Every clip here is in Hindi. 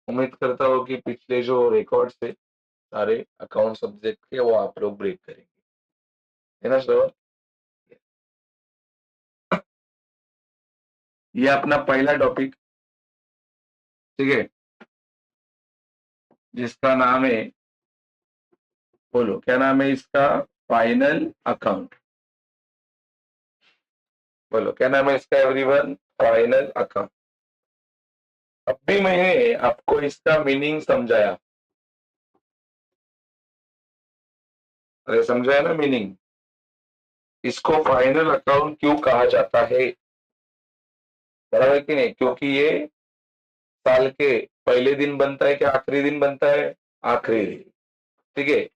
उम्मीद करता हूँ कि पिछले जो रिकॉर्ड्स थे सारे अकाउंट सब्जेक्ट के वो आप लोग ब्रेक करेंगे, है ना श्रवण? ये अपना पहला टॉपिक, ठीक है, जिसका नाम है, बोलो क्या नाम है इसका? Final account. बोलो क्या नाम है इसका एवरीवन? Final account. अभी मैंने आपको इसका मीनिंग समझाया, अरे समझाया ना मीनिंग? इसको फाइनल अकाउंट क्यों कहा जाता है, बराबर कि नहीं? क्योंकि ये साल के पहले दिन बनता है कि आखिरी दिन बनता है? आखिरी दिन, ठीक है।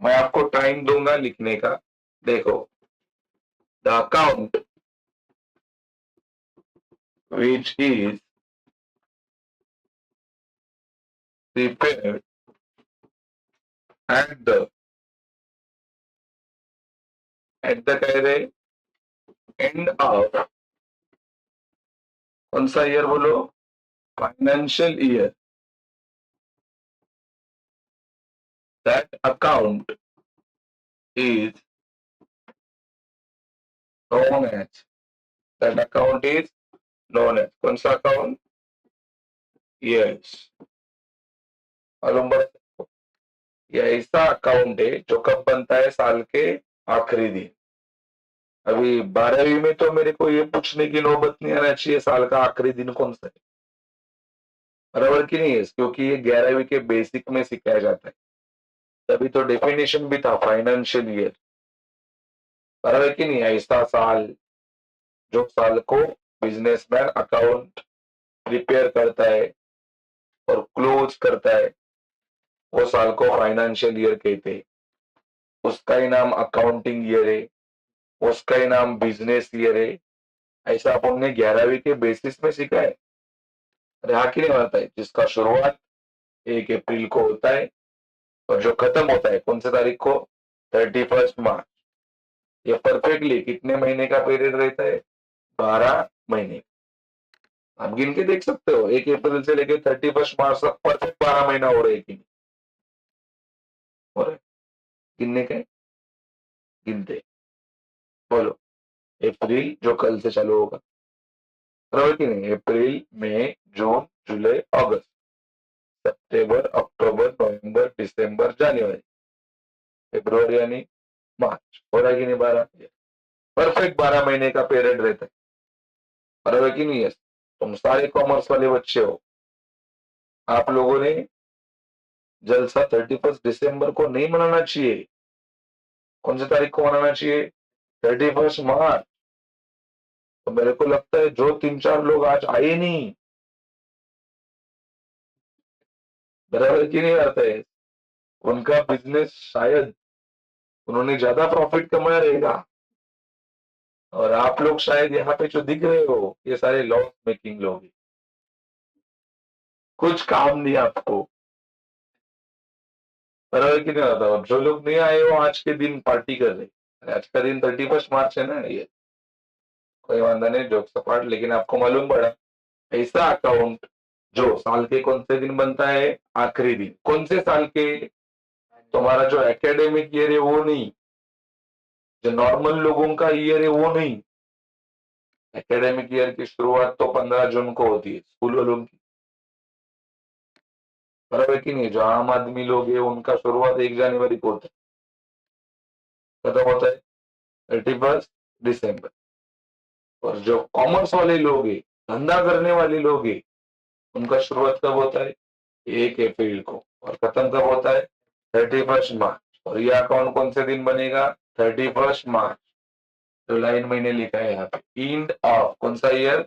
मैं आपको टाइम दूंगा लिखने का। देखो, the account which is prepared at the कह रहे एंड ऑफ कौन सा ईयर बोलो? Financial year. That account is known as, that account is known as कौन सा अकाउंट? यस, मालूम पड़ा? ये ऐसा अकाउंट है जो कब बनता है? साल के आखिरी दिन। अभी 12वीं में तो मेरे को ये पूछने की नौबत नहीं आना चाहिए साल का आखिरी दिन कौन सा है, बराबर की नहीं है? क्योंकि ये 11वीं के बेसिक में सिखाया जाता है, तभी तो डेफिनेशन भी था फाइनेंशियल ईयर, बराबर की नहीं? ऐसा साल जो साल को बिजनेसमैन अकाउंट प्रिपेयर करता है और क्लोज करता है, वो साल को फाइनेंशियल ईयर कहते हैं। उसका ही नाम अकाउंटिंग ईयर है, उसका ही नाम बिजनेस ईयर है। ऐसा अपन ने 11वीं के बेसिस में सीखा है। अरे हाँ कि नहीं होता है? जिसका शुरुआत 1 अप्रैल को होता है और जो खत्म होता है कौन से तारीख को? 31 मार्च। ये परफेक्टली कितने महीने का पीरियड रहता है? 12 महीने। आप गिन के देख सकते हो, 1 अप्रैल से लेकर 31 मार्च तक परफेक्ट 12 महीना हो रहे हैं, हो रहे? गिनने के, गिनते, बोलो। अप्रैल जो कल से चालू होगा, बराबर कि नहीं? अप्रैल, मई, जून, जुलाई, अगस्त, सितंबर, अक्टूबर, नवंबर, दिसंबर, जनवरी, फरवरी यानी मार्च, हो रहा है कि नहीं? 12, परफेक्ट 12 महीने का पीरियड रहता है, बराबर कि नहीं है? तुम सारे कॉमर्स वाले बच्चे हो, आप लोगों ने जलसा 31 दिसंबर को नहीं मनाना चाहिए। कौन सी तारीख को मनाना चाहिए? 31 मार्च। तो मेरे को लगता है जो 3-4 लोग आज आए नहीं, बराबर की नहीं आता है, उनका बिजनेस शायद उन्होंने ज्यादा प्रॉफिट कमाया रहेगा, और आप लोग शायद यहाँ पे जो दिख रहे हो ये सारे लॉस मेकिंग लोग हैं। कुछ काम नहीं आपको, बराबर की नहीं आता? और जो लोग नहीं आए हो आज के दिन पार्टी कर रहे, अरे आज का दिन 31 मार्च है ना, ये कोई वादा नहीं, जोक सपाट, लेकिन आपको मालूम पड़ा ऐसा अकाउंट जो साल के कौन से दिन बनता है? आखिरी दिन। कौन से साल के? तुम्हारा जो एकेडमिक ईयर है वो नहीं, जो नॉर्मल लोगों का ईयर है वो नहीं। एकेडमिक ईयर की शुरुआत तो 15 जून को होती है स्कूल वालों की, बराबर की नहीं? जो आम आदमी लोग है उनका शुरुआत 1 जनवरी को होता है, खत्म होता है 31 दिसंबर। और जो कॉमर्स वाले लोग हैं, धंधा करने वाले लोग हैं, उनका शुरुआत कब होता है? 1 अप्रैल को, और खत्म कब होता है? 31 मार्च। और ये अकाउंट कौन से दिन बनेगा? 31 मार्च। तो लाइन मैंने लिखा है यहाँ पे, एंड ऑफ कौन सा ईयर?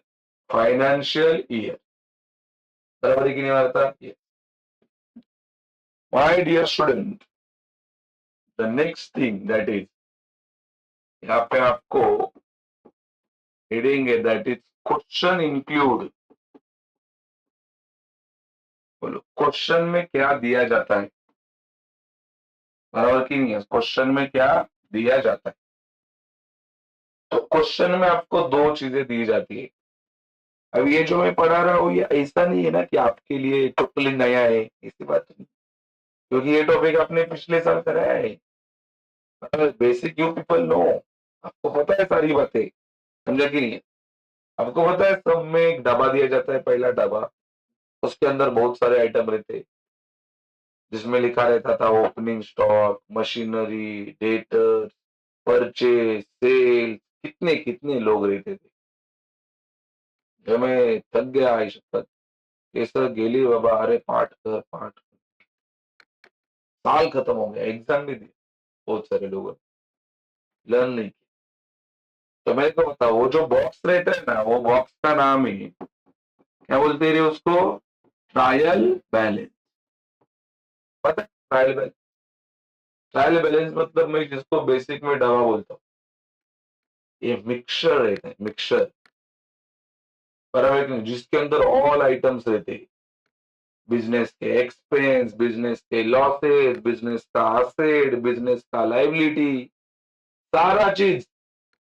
फाइनेंशियल ईयर, बराबर है कि नहीं वार्ता? My dear student, the next thing that is, यहाँ पे आपको हेडिंग है दैट इज क्वेश्चन इंक्लूड। बोलो क्वेश्चन में क्या दिया जाता है, बराबर की नहीं है? क्वेश्चन में क्या दिया जाता है? तो क्वेश्चन में आपको दो चीजें दी जाती है। अब ये जो मैं पढ़ा रहा हूँ ये ऐसा नहीं है ना कि आपके लिए टोटली नया है, ऐसी बात नहीं, क्योंकि ये टॉपिक आपने पिछले साल कराया है। बेसिक यू पीपल नो, आपको पता है सारी बातें, समझा कि नहीं? आपको पता है सब में एक डब्बा दिया जाता है, पहला डब्बा, उसके अंदर बहुत सारे आइटम रहते हैं, जिसमें लिखा रहता था opening stock, machinery, debtor, purchase, sale, कितने कितने लोग रहते थे। जब मैं थक गया आई शपथ, कैसे गेली बाबा, अरे पाठ कर पाठ कर। साल खत्म हो गया, एग्जाम भी दिए बहुत सारे लोगों ने, लर्न नहीं किया। तो मेरे को बताओ, वो जो बॉक्स रहता है ना, वो बॉक्स का नाम है, क्या बोलते हैं उसको? Trial balance. पता है ट्रायल बैलेंस? ट्रायल बैलेंस मतलब मैं जिसको बेसिक में दवा बोलता हूँ, ये मिक्सचर रहता है, मिक्सचर, बराबर है कि नहीं? जिसके अंदर ऑल आइटम्स रहते हैं, बिजनेस के एक्सपेंस, बिजनेस के लॉसेस, बिजनेस का असेट, बिजनेस का लाइबिलिटी, सारा चीज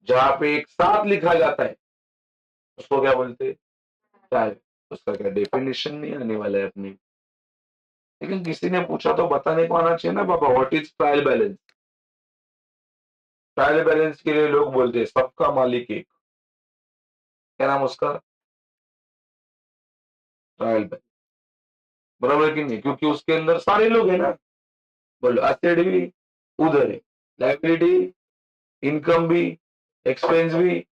जहां पे एक साथ लिखा जाता है, उसको क्या बोलते हैं? ट्रायल। उसका क्या डेफिनेशन नहीं आने वाला है अपनी, लेकिन किसी ने पूछा तो बताने को आना चाहिए ना बाबा, what is trial balance? Trial balance के लिए लोग बोलते हैं सबका मालिक एक, क्या नाम उसका? ट्रायल बैलेंस, बराबर है कि नहीं? क्योंकि उसके अंदर सारे लोग हैं ना, बोलो असेट भी उधर है, लाइबिलिटी, इनकम भी, एक्सपेंस भी,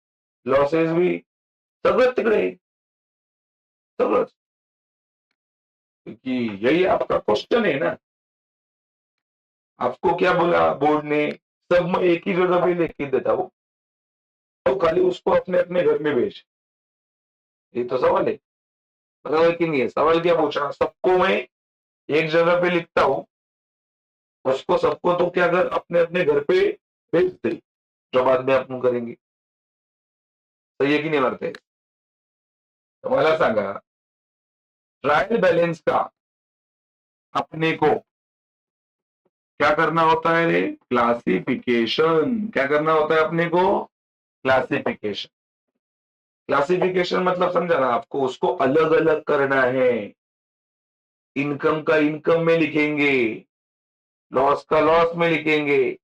लॉसेस भी, सगळं तिकडे आहे, सगळंच। क्योंकि यही आपका क्वेश्चन है ना, आपको क्या बोला बोर्ड ने? सब मैं एक ही जगह पे लिख के देता हूँ, तो खाली उसको अपने अपने घर में भेज, ये तो सवाल है, बराबर कि नहीं है? सवाल क्या पूछा? सबको मैं एक जगह पे लिखता हूँ, उसको सबको तो क्या कर अपने अपने घर पे भेज दे, जो बाद में आपण करेंगे। सही है कि नहीं मारते? तो मला सांगा, ट्रायल बैलेंस का अपने को क्या करना होता है रे? क्लासिफिकेशन। क्या करना होता है अपने को? क्लासिफिकेशन। क्लासिफिकेशन मतलब समझा ना आपको? उसको अलग अलग करना है। इनकम का इनकम में लिखेंगे, लॉस का लॉस में लिखेंगे,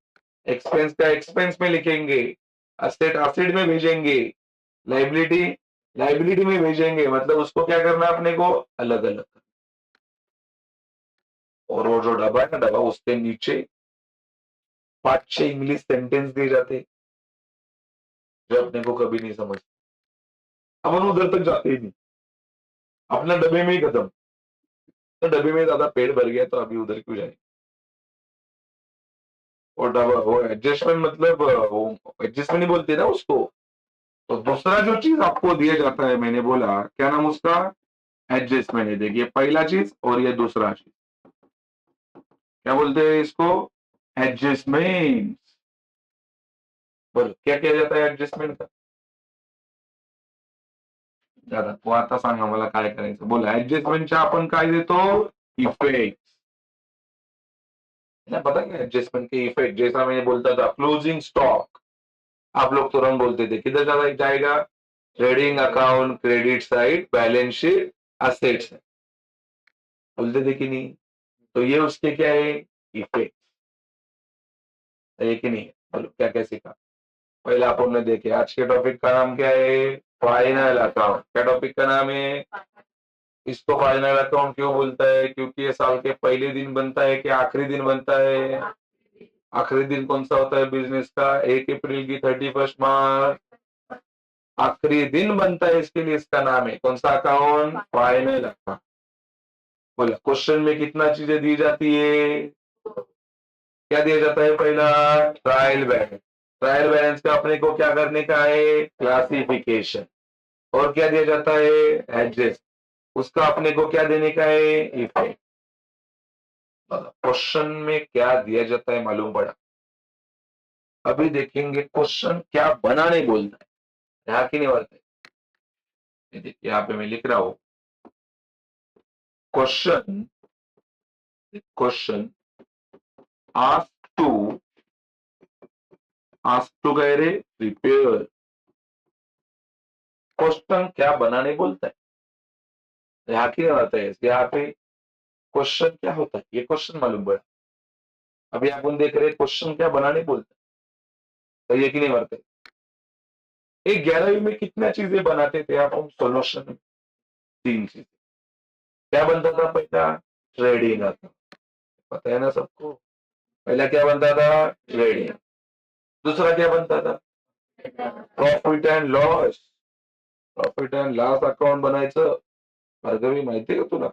एक्सपेंस का एक्सपेंस में लिखेंगे, असेट असेट में भेजेंगे, लाइबिलिटी लाइबिलिटी में भेजेंगे, मतलब उसको क्या करना है अपने को? अलग अलग। और वो जो डब्बा है ना, डब्बा उसके नीचे 5-6 इंग्लिश सेंटेंस दिए जाते, जो अपने को कभी नहीं समझ, अपन उधर तक जाते ही नहीं, अपना डब्बे में ही खत्म। तो डब्बे में ज्यादा पेट भर गया तो अभी उधर क्यों जाए? वो डब्बा, वो एडजस्टमेंट मतलब वो एडजस्टमेंट नहीं बोलते ना उसको। तो दूसरा जो चीज आपको दिया जाता है, मैंने बोला क्या नाम उसका? एडजस्टमेंट है। देखिए पहला चीज और ये दूसरा चीज, क्या बोलते हैं इसको? एडजस्टमेंट। बोलो क्या किया जाता है एडजस्टमेंट का? दादा तू आता सांगा मला काय करायचं, बोला. ऍडजस्टमेंटच्या आपण काय देतो? इफेक्ट। ना पता क्या एडजस्टमेंट के इफेक्ट? जैसा मैंने बोलता था क्लोजिंग स्टॉक, आप लोग तुरंत बोलते थे किधर ज्यादा जाएगा? Trading account, credit side, balance sheet, assets, बोलते थे कि नहीं? तो ये उसके क्या है? इफेक्ट है कि नहीं? बोलो क्या क्या सीखा? पहले आप हमने देखे, आज के टॉपिक का नाम क्या है? Final account. क्या टॉपिक का नाम है? इसको फाइनल अकाउंट क्यों बोलता है? क्योंकि ये साल के पहले दिन बनता है कि आखिरी दिन बनता है? आखिरी दिन कौन सा होता है बिजनेस का? 1 अप्रैल की 31 मार्च, आखिरी दिन बनता है, इसके लिए इसका नाम है कौन सा अकाउंट? Final account. बोला क्वेश्चन में कितना चीजें दी जाती है? क्या दिया जाता है? पहला ट्रायल बैलेंस। ट्रायल बैलेंस का अपने को क्या करने का है? क्लासिफिकेशन। और क्या दिया जाता है? एडजस्ट। उसका अपने को क्या देने का है? इफेक्ट। क्वेश्चन में क्या दिया जाता है मालूम पड़ा? अभी देखेंगे क्वेश्चन क्या बनाने बोलता है, यहाँ की नहीं बोलते। यहाँ पे मैं लिख रहा हूं, question question ask to, ask to कह रहे प्रिपेयर क्वेश्चन क्या बनाने बोलता है, यहाँ की नहीं आता है, यहाँ पे क्वेश्चन क्या होता है ये क्वेश्चन मालूम पड़ा। अभी अपन देख रहे क्वेश्चन क्या बनाने बोलता है, तो ये की नहीं मारते। एक 11वीं में कितना चीजें बनाते थे आप, हम सोल्यूशन 3 चीजें। क्या बनता था पहला, ट्रेडिंग आता, पता है ना सबको। पहला क्या बनता था, ट्रेडिंग। दूसरा क्या बनता था, profit and loss. Profit and loss account बनायचं, भार्गवी माहितीये का तुला,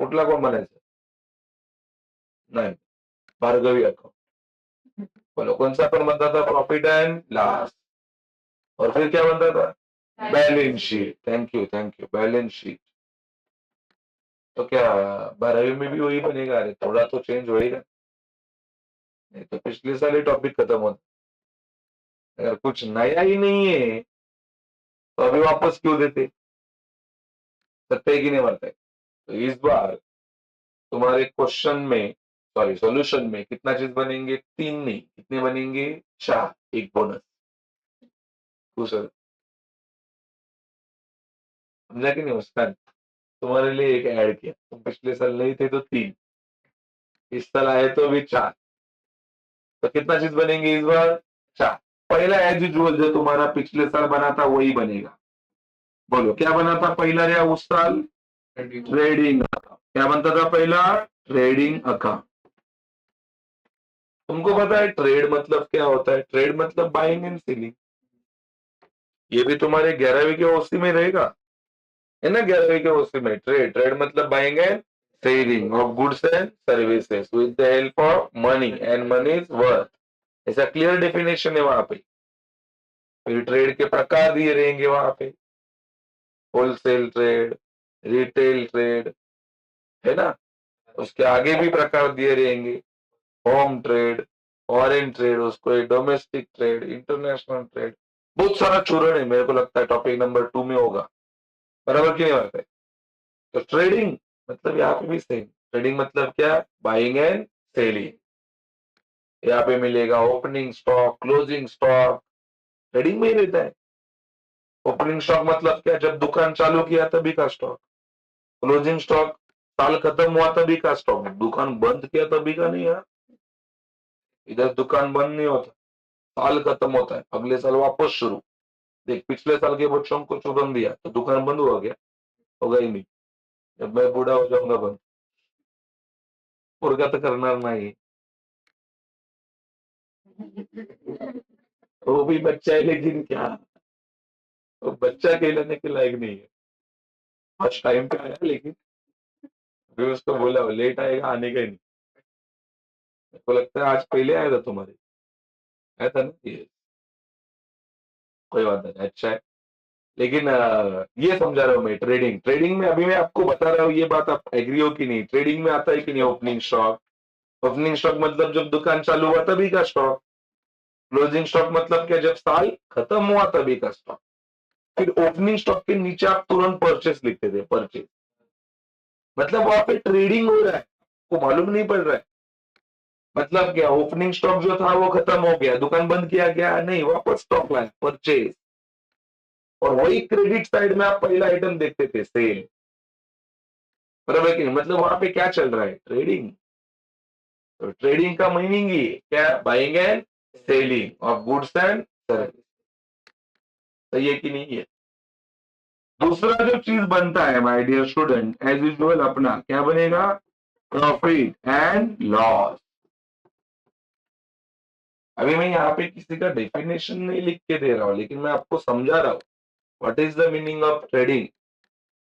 कुठला अकाउंट बनायचं, नाही, भार्गवी अकाउंट। बोलो कौन सा अकाउंट बनता था, प्रॉफिट एंड लॉस। और फिर क्या बनता था, balance sheet. Thank you, balance sheet. तो क्या 12वीं में भी वही बनेगा, अरे थोड़ा तो चेंज होएगा, नहीं तो पिछले साल ही टॉपिक खत्म होता। अगर कुछ नया ही नहीं है तो अभी वापस क्यों देते, सत्य की नहीं मारते। तो इस बार तुम्हारे क्वेश्चन में, सॉरी सॉल्यूशन में कितना चीज बनेंगे, 3 नहीं, कितने बनेंगे, 4, एक बोनस। दूसरा समझा कि नहीं मुस्कान, तुम्हारे लिए एक ऐड किया, तुम पिछले साल नहीं थे तो 3, इस साल आए तो अभी 4, तो कितना चीज बनेंगे इस बार, 4। पहला एज यूजुअल जो तुम्हारा पिछले साल बना था वही बनेगा। बोलो क्या बना था पहला या उस साल, ट्रेडिंग अकाउंट। क्या बनता था पहला, ट्रेडिंग अकाउंट। तुमको पता है ट्रेड मतलब क्या होता है, ट्रेड मतलब बाइंग एंड सेलिंग। ये भी तुम्हारे 11वीं के ओसी में रहेगा, है ना, 11वीं के ओसी में। ट्रेड, ट्रेड मतलब buying and selling of goods and services with the help of money and money is worth, ऐसा क्लियर डेफिनेशन है वहां पे। फिर ट्रेड के प्रकार दिए रहेंगे वहां पे, होलसेल ट्रेड, रिटेल ट्रेड, है ना। उसके आगे भी प्रकार दिए रहेंगे, होम ट्रेड, फॉरेन ट्रेड, उसको डोमेस्टिक ट्रेड, इंटरनेशनल ट्रेड, बहुत सारा चूरण है। मेरे को लगता है टॉपिक नंबर 2 में होगा, बराबर की नहीं बात है। तो ट्रेडिंग मतलब यहाँ पे भी सेम, ट्रेडिंग मतलब क्या, बाइंग एंड सेलिंग। यहाँ पे मिलेगा opening stock, closing stock, trading में ही रहता है। ओपनिंग स्टॉक मतलब क्या, जब दुकान चालू किया तभी का स्टॉक। क्लोजिंग स्टॉक, साल खत्म हुआ तभी का स्टॉक, दुकान बंद किया तभी का नहीं है। इधर दुकान बंद नहीं होता, साल खत्म होता है, अगले साल वापस शुरू। देख पिछले साल के बच्चों को चुदन दिया तो दुकान बंद हो गया, होगा ही नहीं। जब मैं बूढ़ा हो जाऊंगा बंद, पोरगा तो करणार नाही। वो भी बच्चा है लेकिन क्या, वो बच्चा कहलाने के लायक नहीं है। आज टाइम पे आया लेकिन अभी उसको बोला लेट आएगा, आने का ही नहीं। मेरे को लगता है आज पहले आया था तुम्हारे, आया था ना ये, कोई बात नहीं, अच्छा है। लेकिन ये समझा रहा हूँ मैं, ट्रेडिंग, ट्रेडिंग में अभी मैं आपको बता रहा हूँ, ये बात आप एग्री हो कि नहीं, ट्रेडिंग में आता है कि नहीं ओपनिंग स्टॉक। ओपनिंग स्टॉक मतलब जब दुकान चालू हुआ तभी का स्टॉक। क्लोजिंग स्टॉक मतलब क्या, जब साल खत्म हुआ तभी का स्टॉक। फिर ओपनिंग स्टॉक के नीचे आप तुरंत परचेस लिखते थे, परचेस मतलब वहां पे ट्रेडिंग हो रहा है, आपको मालूम नहीं पड़ रहा है। मतलब क्या, ओपनिंग स्टॉक जो था वो खत्म हो गया, दुकान बंद किया गया नहीं, वापस स्टॉक लाया, परचेज। और वही क्रेडिट साइड में आप पहला आइटम देखते थे, सेल, बराबर है कि नहीं, मतलब वहां पे क्या चल रहा है, ट्रेडिंग। तो ट्रेडिंग का मीनिंग ही है, क्या, buying and selling of goods and service. सही है कि नहीं है। दूसरा जो चीज बनता है my dear student, as usual अपना क्या बनेगा, प्रॉफिट एंड लॉस। अभी मैं यहाँ पे किसी का डेफिनेशन नहीं लिख के दे रहा हूँ, लेकिन मैं आपको समझा रहा हूँ what is the meaning of trading.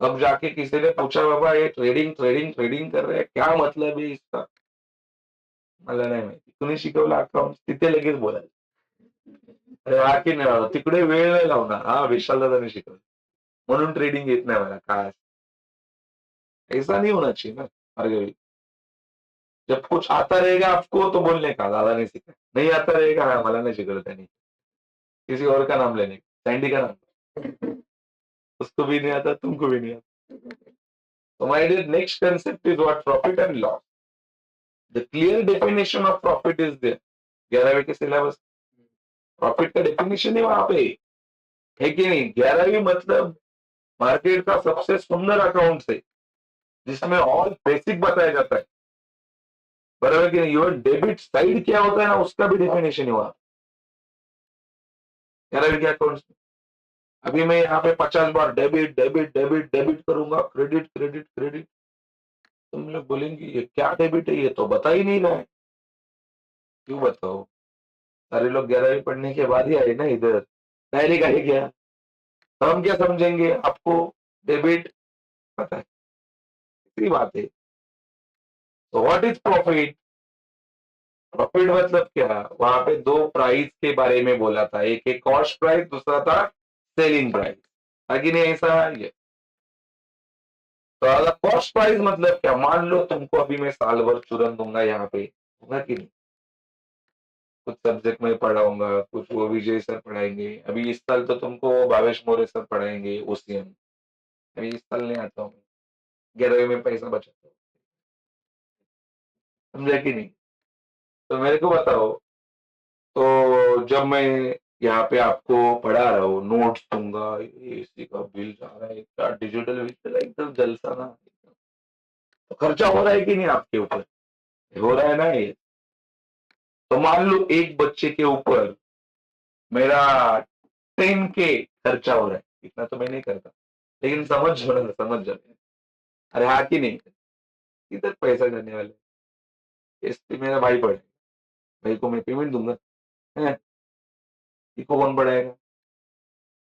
अब जाके किसी ने पूछा बाबा ये ट्रेडिंग ट्रेडिंग ट्रेडिंग कर रहे हैं, क्या मतलब है इसका, मला नाही माहिती, कुणी शिकवलं अकाउंट, तिथे लगेच बोलायचं, अरे हा की नाही बाबा, तिकडे वेळ नाही लावणार, हा विशाल दादाने शिकवलं म्हणून ट्रेडिंग येत नाही मला, काय ऐसा नहीं होना चाहिए ना। अरे जब कुछ आता रहेगा आपको तो बोलने का दादा ने सिखाया, नहीं आता रहेगा हाँ मला नहीं शिकवलं त्यांनी, किसी और का नाम लेने का, सैंडी का नाम, उसको भी नहीं आता, तुमको भी नहीं आता। So my dear, next concept is what, profit and loss. The clear definition of profit is there, 11वीं के सिलेबस प्रॉफिट का डेफिनेशन है वहां पे। है कि नहीं? 11वीं मतलब मार्केट का सबसे सुंदर अकाउंट है जिसमें ऑल बेसिक बताया जाता है, बराबर कि नहीं? योर डेबिट साइड क्या होता है ना, उसका भी डेफिनेशन हुआ 11वीं के अकाउंट। अभी मैं यहाँ पे 50 बार डेबिट डेबिट डेबिट डेबिट करूंगा, क्रेडिट क्रेडिट क्रेडिट, तुम लोग बोलेंगे ये क्या डेबिट है, ये तो बता ही नहीं रहा है। क्यों बताओ? सारे लोग 11वीं पढ़ने के बाद ही आए ना इधर, डायरेक्ट आए क्या? तो हम क्या समझेंगे? आपको डेबिट पता है, इतनी बात है। तो व्हाट इज प्रॉफिट? प्रॉफिट मतलब क्या? वहां पे दो प्राइस के बारे में बोला था, एक है कॉस्ट प्राइस, दूसरा था सेलिंग प्राइस, ताकि नहीं ऐसा ये। तो अगर कॉस्ट प्राइस मतलब क्या, मान लो तुमको अभी मैं साल भर चूरन दूंगा यहाँ पे, दूंगा कि नहीं? कुछ सब्जेक्ट में पढ़ाऊंगा, कुछ वो विजय सर पढ़ाएंगे, अभी इस साल तो तुमको भावेश मोरे सर पढ़ाएंगे ओसीएम, अभी इस साल नहीं आता हूँ, 11वीं में पैसा बचाता हूँ, समझा कि नहीं? तो मेरे को बताओ, तो जब मैं यहाँ पे आपको पढ़ा रहा हूँ, नोट्स दूंगा, एसी का बिल जा रहा है, क्या डिजिटल बिल, एकदम जलसा ना, तो खर्चा हो रहा है कि नहीं आपके ऊपर? हो रहा है ना ये? तो मान लो एक बच्चे के ऊपर मेरा 10K खर्चा हो रहा है, इतना तो मैं नहीं करता, लेकिन समझ जो ना, समझ जाए। अरे हाँ कि नहीं? किधर पैसा जाने वाले? एसपी मेरा भाई पढ़े, भाई को मैं पेमेंट दूंगा, है? इको कौन पढ़ाएगा?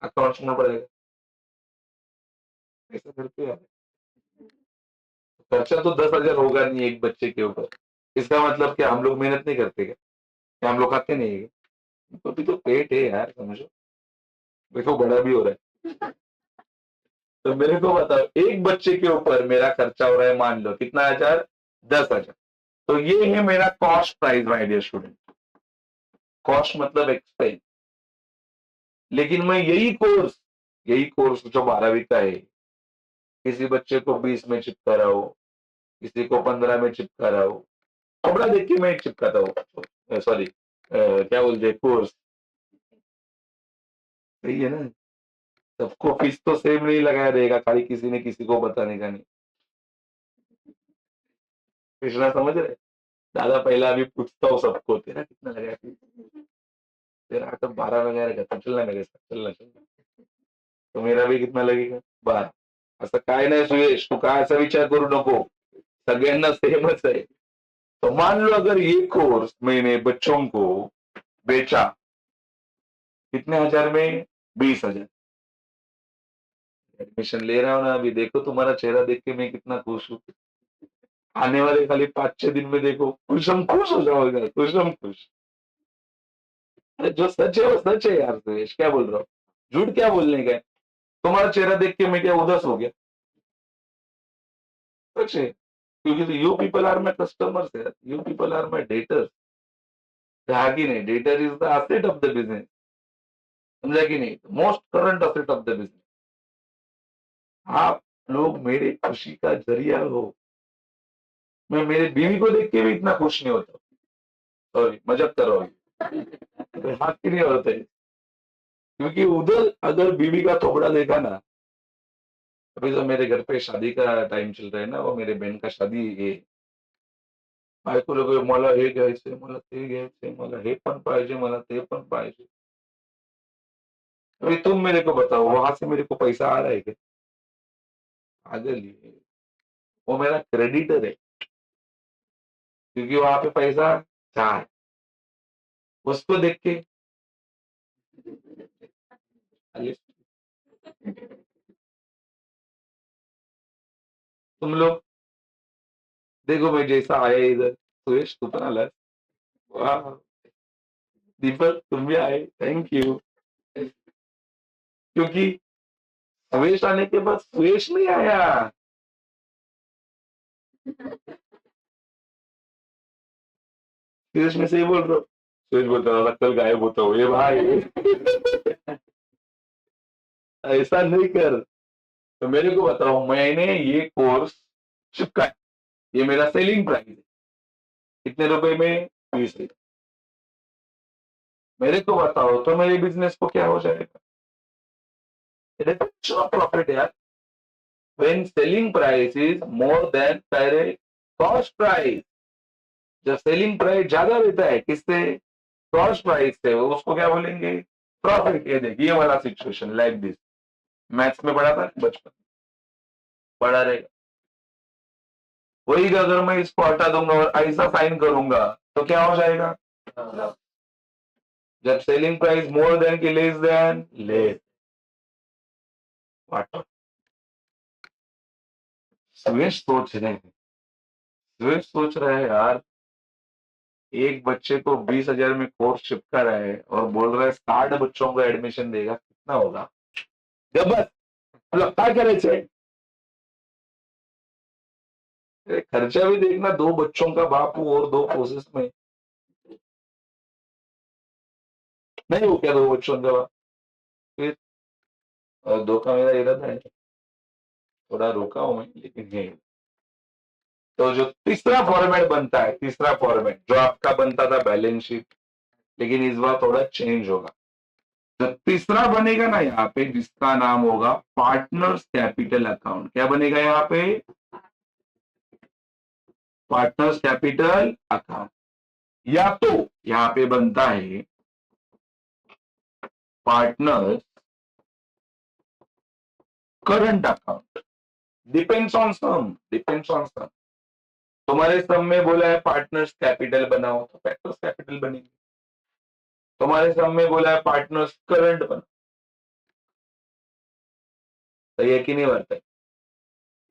अकाउंट्स कौन पढ़ाएगा? पैसा घर पे आ रहा है। खर्चा तो 10,000 होगा नहीं एक बच्चे के ऊपर। इसका मतलब क्या हम लोग मेहनत नहीं करते क्या? क्या हम लोग खाते नहीं है क्या? तो भी तो पेट है यार, समझो। देखो बड़ा भी हो रहा है। तो मेरे को बताओ, एक बच्चे के ऊपर मेरा खर्चा हो रहा है, मान लो कितना हजार? 10,000। तो ये है मेरा cost price my dear student. Cost मतलब एक्सपेंस। लेकिन मैं यही कोर्स जो 12वीं का है, किसी बच्चे को 20 में चिपका रहा हो, किसी को 15 में चिपका रहा हो, कपड़ा देख के मैं चिपकाता हूँ, सॉरी, क्या बोलते कोर्स। सही है ना? सबको फीस तो सेम नहीं लगाया रहेगा, खाली किसी ने किसी को बताने का नहीं। कृष्णा समझ रहे? दादा पहला अभी पूछता हूँ सबको, तेरा कितना लगाया फीस? तेरा तो 12 लगाया रहेगा, तो चलना मेरे साथ, चलना चलना। तो मेरा भी कितना लगेगा? 12। असं काय नाही सुयश, तू काय असा विचार करू नको, सगळ्यांना सेमच है। तो मान लो अगर ये कोर्स मैंने बच्चों को बेचा कितने हजार में? 20,000। एडमिशन ले रहा हूँ ना अभी, देखो तुम्हारा चेहरा देख के मैं कितना खुश हूँ। आने वाले खाली 5-6 दिन में देखो, खुशम खुश हो जाओगे, खुशम खुश। अरे जो सच है वो सच है यार सुरेश, क्या बोल रहा हूँ? झूठ क्या बोलने का है? तुम्हारा चेहरा देख के मैं क्या उदास हो गया? सच है, क्योंकि you people are my customers है, you people are my debtors. हाँ कि नहीं? Debtor is the asset of the business, समझा कि नहीं? Most current asset of the business. आप लोग मेरे खुशी का जरिया हो। मैं मेरे बीवी को देख के भी इतना खुश नहीं होता। सॉरी, मजाक कर रहा हूँ। हाथ के नहीं होते, क्योंकि उधर अगर बीवी का थोबड़ा देखा ना, अभी जो मेरे घर पे शादी का टाइम चल रहा है ना, वो मेरे बहन का शादी है। बायको लोक मला हे घ्यायचंय, मला ते घ्यायचंय, मला हे पण पाहिजे, मला ते पण पाहिजे। अभी तुम मेरे को बताओ, वहां से मेरे को पैसा आ रहा है क्या? पागल है। वो मेरा क्रेडिटर है, क्योंकि वहां पे पैसा था। उसको देख के अरे, तुम लोग देखो मैं जैसा आया इधर, सुरेश तू पण आलास, वाह। दीपक तुम भी आए, थैंक यू। क्योंकि सुरेश आने के बाद सुरेश नहीं आया। सुरेश में से ही बोल रहा हूँ। सुरेश बोलता था कल गायब होता हो ये भाई। ऐसा नहीं कर। तो मेरे को बताओ, मैंने ये कोर्स चिपका है, ये मेरा सेलिंग प्राइस है, कितने रुपए में? 20,000। मेरे को बताओ तो मेरे बिजनेस को क्या हो जाएगा? definition of profit यार, when selling price is more than direct cost price, जब सेलिंग प्राइस ज्यादा रहता है किससे, कॉस्ट प्राइस से, वो उसको क्या बोलेंगे, प्रॉफिट। ये देखिए ये वाला सिचुएशन लाइक दिस, मैथ्स में पढ़ा था बचपन, पढ़ा रहेगा। वही अगर मैं इसको हटा दूंगा और ऐसा साइन करूंगा तो क्या हो जाएगा, जब सेलिंग प्राइस मोर देन की लेस देन, लेस वाट, सुरेश सोच रहे हैं, सुरेश सोच रहे हैं यार, एक बच्चे को 20,000 में कोर्स चिपका रहा है और बोल रहा है 60 बच्चों को एडमिशन देगा, कितना होगा, जब बस लगता करे छे। खर्चा भी देखना, 2 बच्चों का बाप हूं और 2 कोर्सेस में, नहीं हो क्या 2 बच्चों का बाप, फिर और 2 का मेरा इरादा है, थोड़ा रोका हूं मैं लेकिन है। तो जो तीसरा फॉर्मेट बनता है, तीसरा फॉर्मेट जो आपका बनता था बैलेंस शीट, लेकिन इस बार थोड़ा चेंज होगा। जो तीसरा बनेगा ना यहाँ पे, जिसका नाम होगा पार्टनर्स कैपिटल अकाउंट, क्या बनेगा यहाँ पे, पार्टनर्स कैपिटल अकाउंट, या तो यहाँ पे बनता है partners current account, depends on sum, depends on sum. तुम्हारे सम में बोला है पार्टनर्स कैपिटल बनाओ तो पार्टनर्स कैपिटल बनेगी, तुम्हारे सम में बोला है पार्टनर्स करंट बनाओ, तो ये कि नहीं बनता है,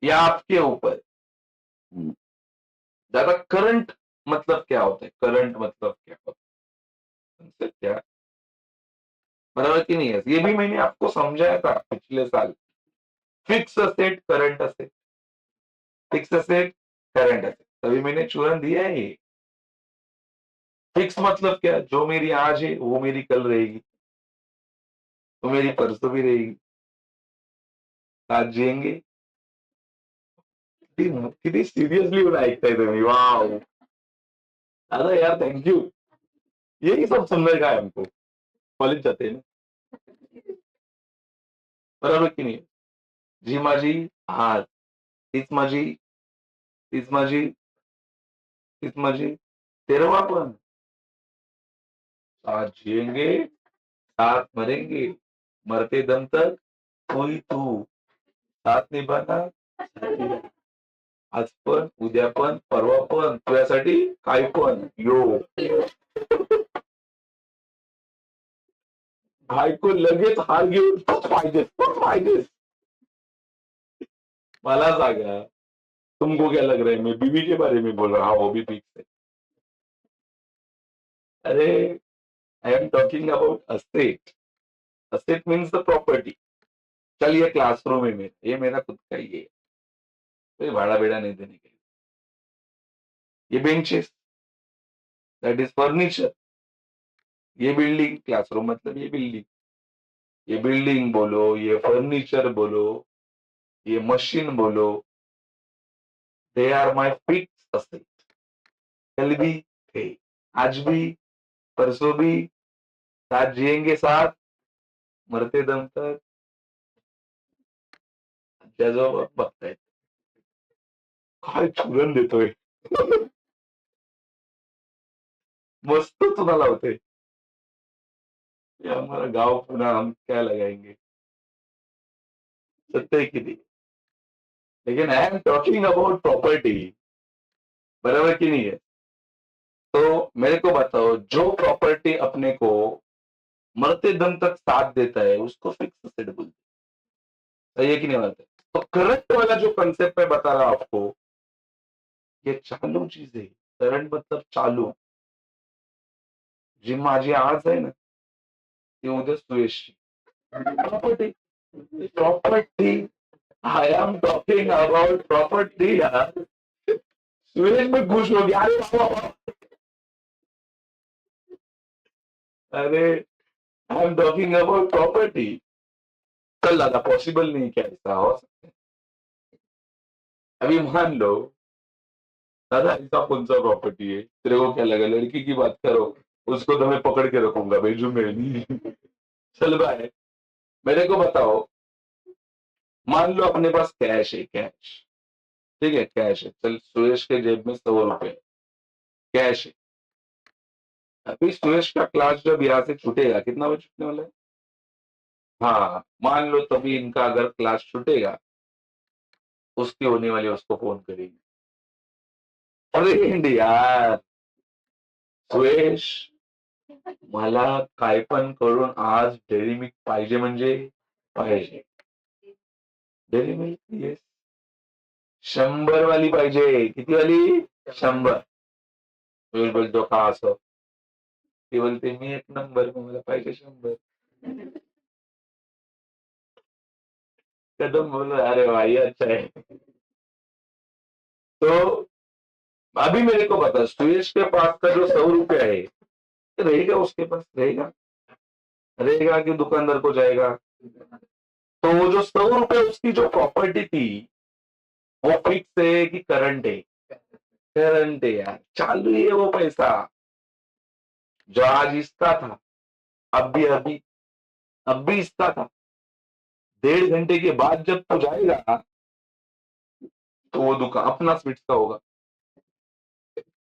या आपके ऊपर। ज्यादा करंट मतलब क्या होता है, करंट मतलब क्या होता है, क्या बराबर की नहीं है, ये भी मैंने आपको समझाया था पिछले साल, fix asset current asset, fix asset current asset, तभी मैंने चूरन दिया है ये। फिक्स मतलब क्या, जो मेरी आज है वो मेरी कल रहेगी, तो मेरी परसों भी रहेगी, आज जिएंगे। कितनी सिरियसली ऐकताय तुम्ही, वाव, अरे यार थैंक यू, यही सब सुनने का है हमको, कॉलेज जाते हैं ना, बराबर की नहीं, जी माझी हार, तीच माझी, तीच माझी, तीच माझी, तेरवा पण, साथ जिएंगे साथ मरेंगे, मरते दम तक कोई तू, साथ निभाना, आज पण उद्या पण परवा पण तुझ्यासाठी काय पण यो, भाई को लगेच हार घेऊन तूच पाहिजेस, तूच पाहिजेस, मला सांगा, तुमको क्या लग रहा है मैं बीवी के बारे में बोल रहा हूँ, वो भी फिक्स है, अरे I am talking about asset, asset means the property. चल ये क्लासरूम है मेरा, ये मेरा खुद का ही है, कोई भाड़ा बेड़ा नहीं देने के लिए, ये बेंचेस दैट इज फर्नीचर, ये बिल्डिंग, क्लासरूम मतलब ये बिल्डिंग, ये बिल्डिंग बोलो, ये फर्नीचर बोलो, ये मशीन बोलो, they are my fix asset, कल भी थे, आज भी, परसों भी, साथ जिएंगे साथ, मरते दम तक, त्याजवळ बघतायत, काय चुरण देतोय, मस्त तुला लावते, ये हमारा गांव पुनः हम क्या लगाएंगे, सत्य की नहीं, लेकिन आई एम टॉकिंग अबाउट प्रॉपर्टी, बराबर की नहीं है। तो मेरे को बताओ, जो प्रॉपर्टी अपने को मरते दम तक साथ देता है उसको फिक्स असेट बोलते हैं, सही है कि नहीं बात है। तो करंट वाला जो कंसेप्ट मैं बता रहा हूं आपको, ये चालू चीज है, करंट मतलब चालू, जी माझी आज आहे ना ती उद्या सुयशची, property, property, I am talking about property यार, सुरेश में खुश हो गया, अरे बाबा, अरे I am talking about property, कल दादा पॉसिबल नहीं क्या ऐसा हो सकता है, अभी मान लो दादा ऐसा कौन सा प्रॉपर्टी है, तेरे को क्या लगा लड़की की बात करो, उसको तो मैं पकड़ के रखूंगा, भेजू मैं नहीं, चल भाई मेरे को बताओ, मान लो अपने पास कैश है, कैश, ठीक है, कैश है, चल सुरेश के जेब में 100 रुपए कैश है। अभी सुरेश का क्लास जब यहाँ से छूटेगा, कितना बजे छूटने वाला है? हाँ, मान लो तभी इनका अगर क्लास छूटेगा, उसकी होने वाली उसको फोन करेगी, अरे यार सुरेश, मला काय पण करून आज डेअरी मिल्क पाहिजे म्हणजे पाहिजे, डेअरी मिल्क येस, 100 वाली पाहिजे, किती वाली? 100. सुरेश बोलतो का असं? ती बोलते मी 1 नंबर, मला पाहिजे 100. कदम बोलो अरे भाई अच्छा है। तो अभी मेरे को बता, सुरेश के पास का जो 100 रुपया है, रहेगा उसके पास, रहेगा, रहेगा कि दुकानदार को जाएगा? तो वो जो 100 रुपये उसकी जो प्रॉपर्टी थी, वो फिक्स है कि करंट है? करंट है यार, चालू ही है वो पैसा, जो आज इसका था, अब भी अभी, अब भी इसका था, 1.5 घंटे के बाद जब तू जाएगा तो वो दुकान अपना स्वीट्स का होगा,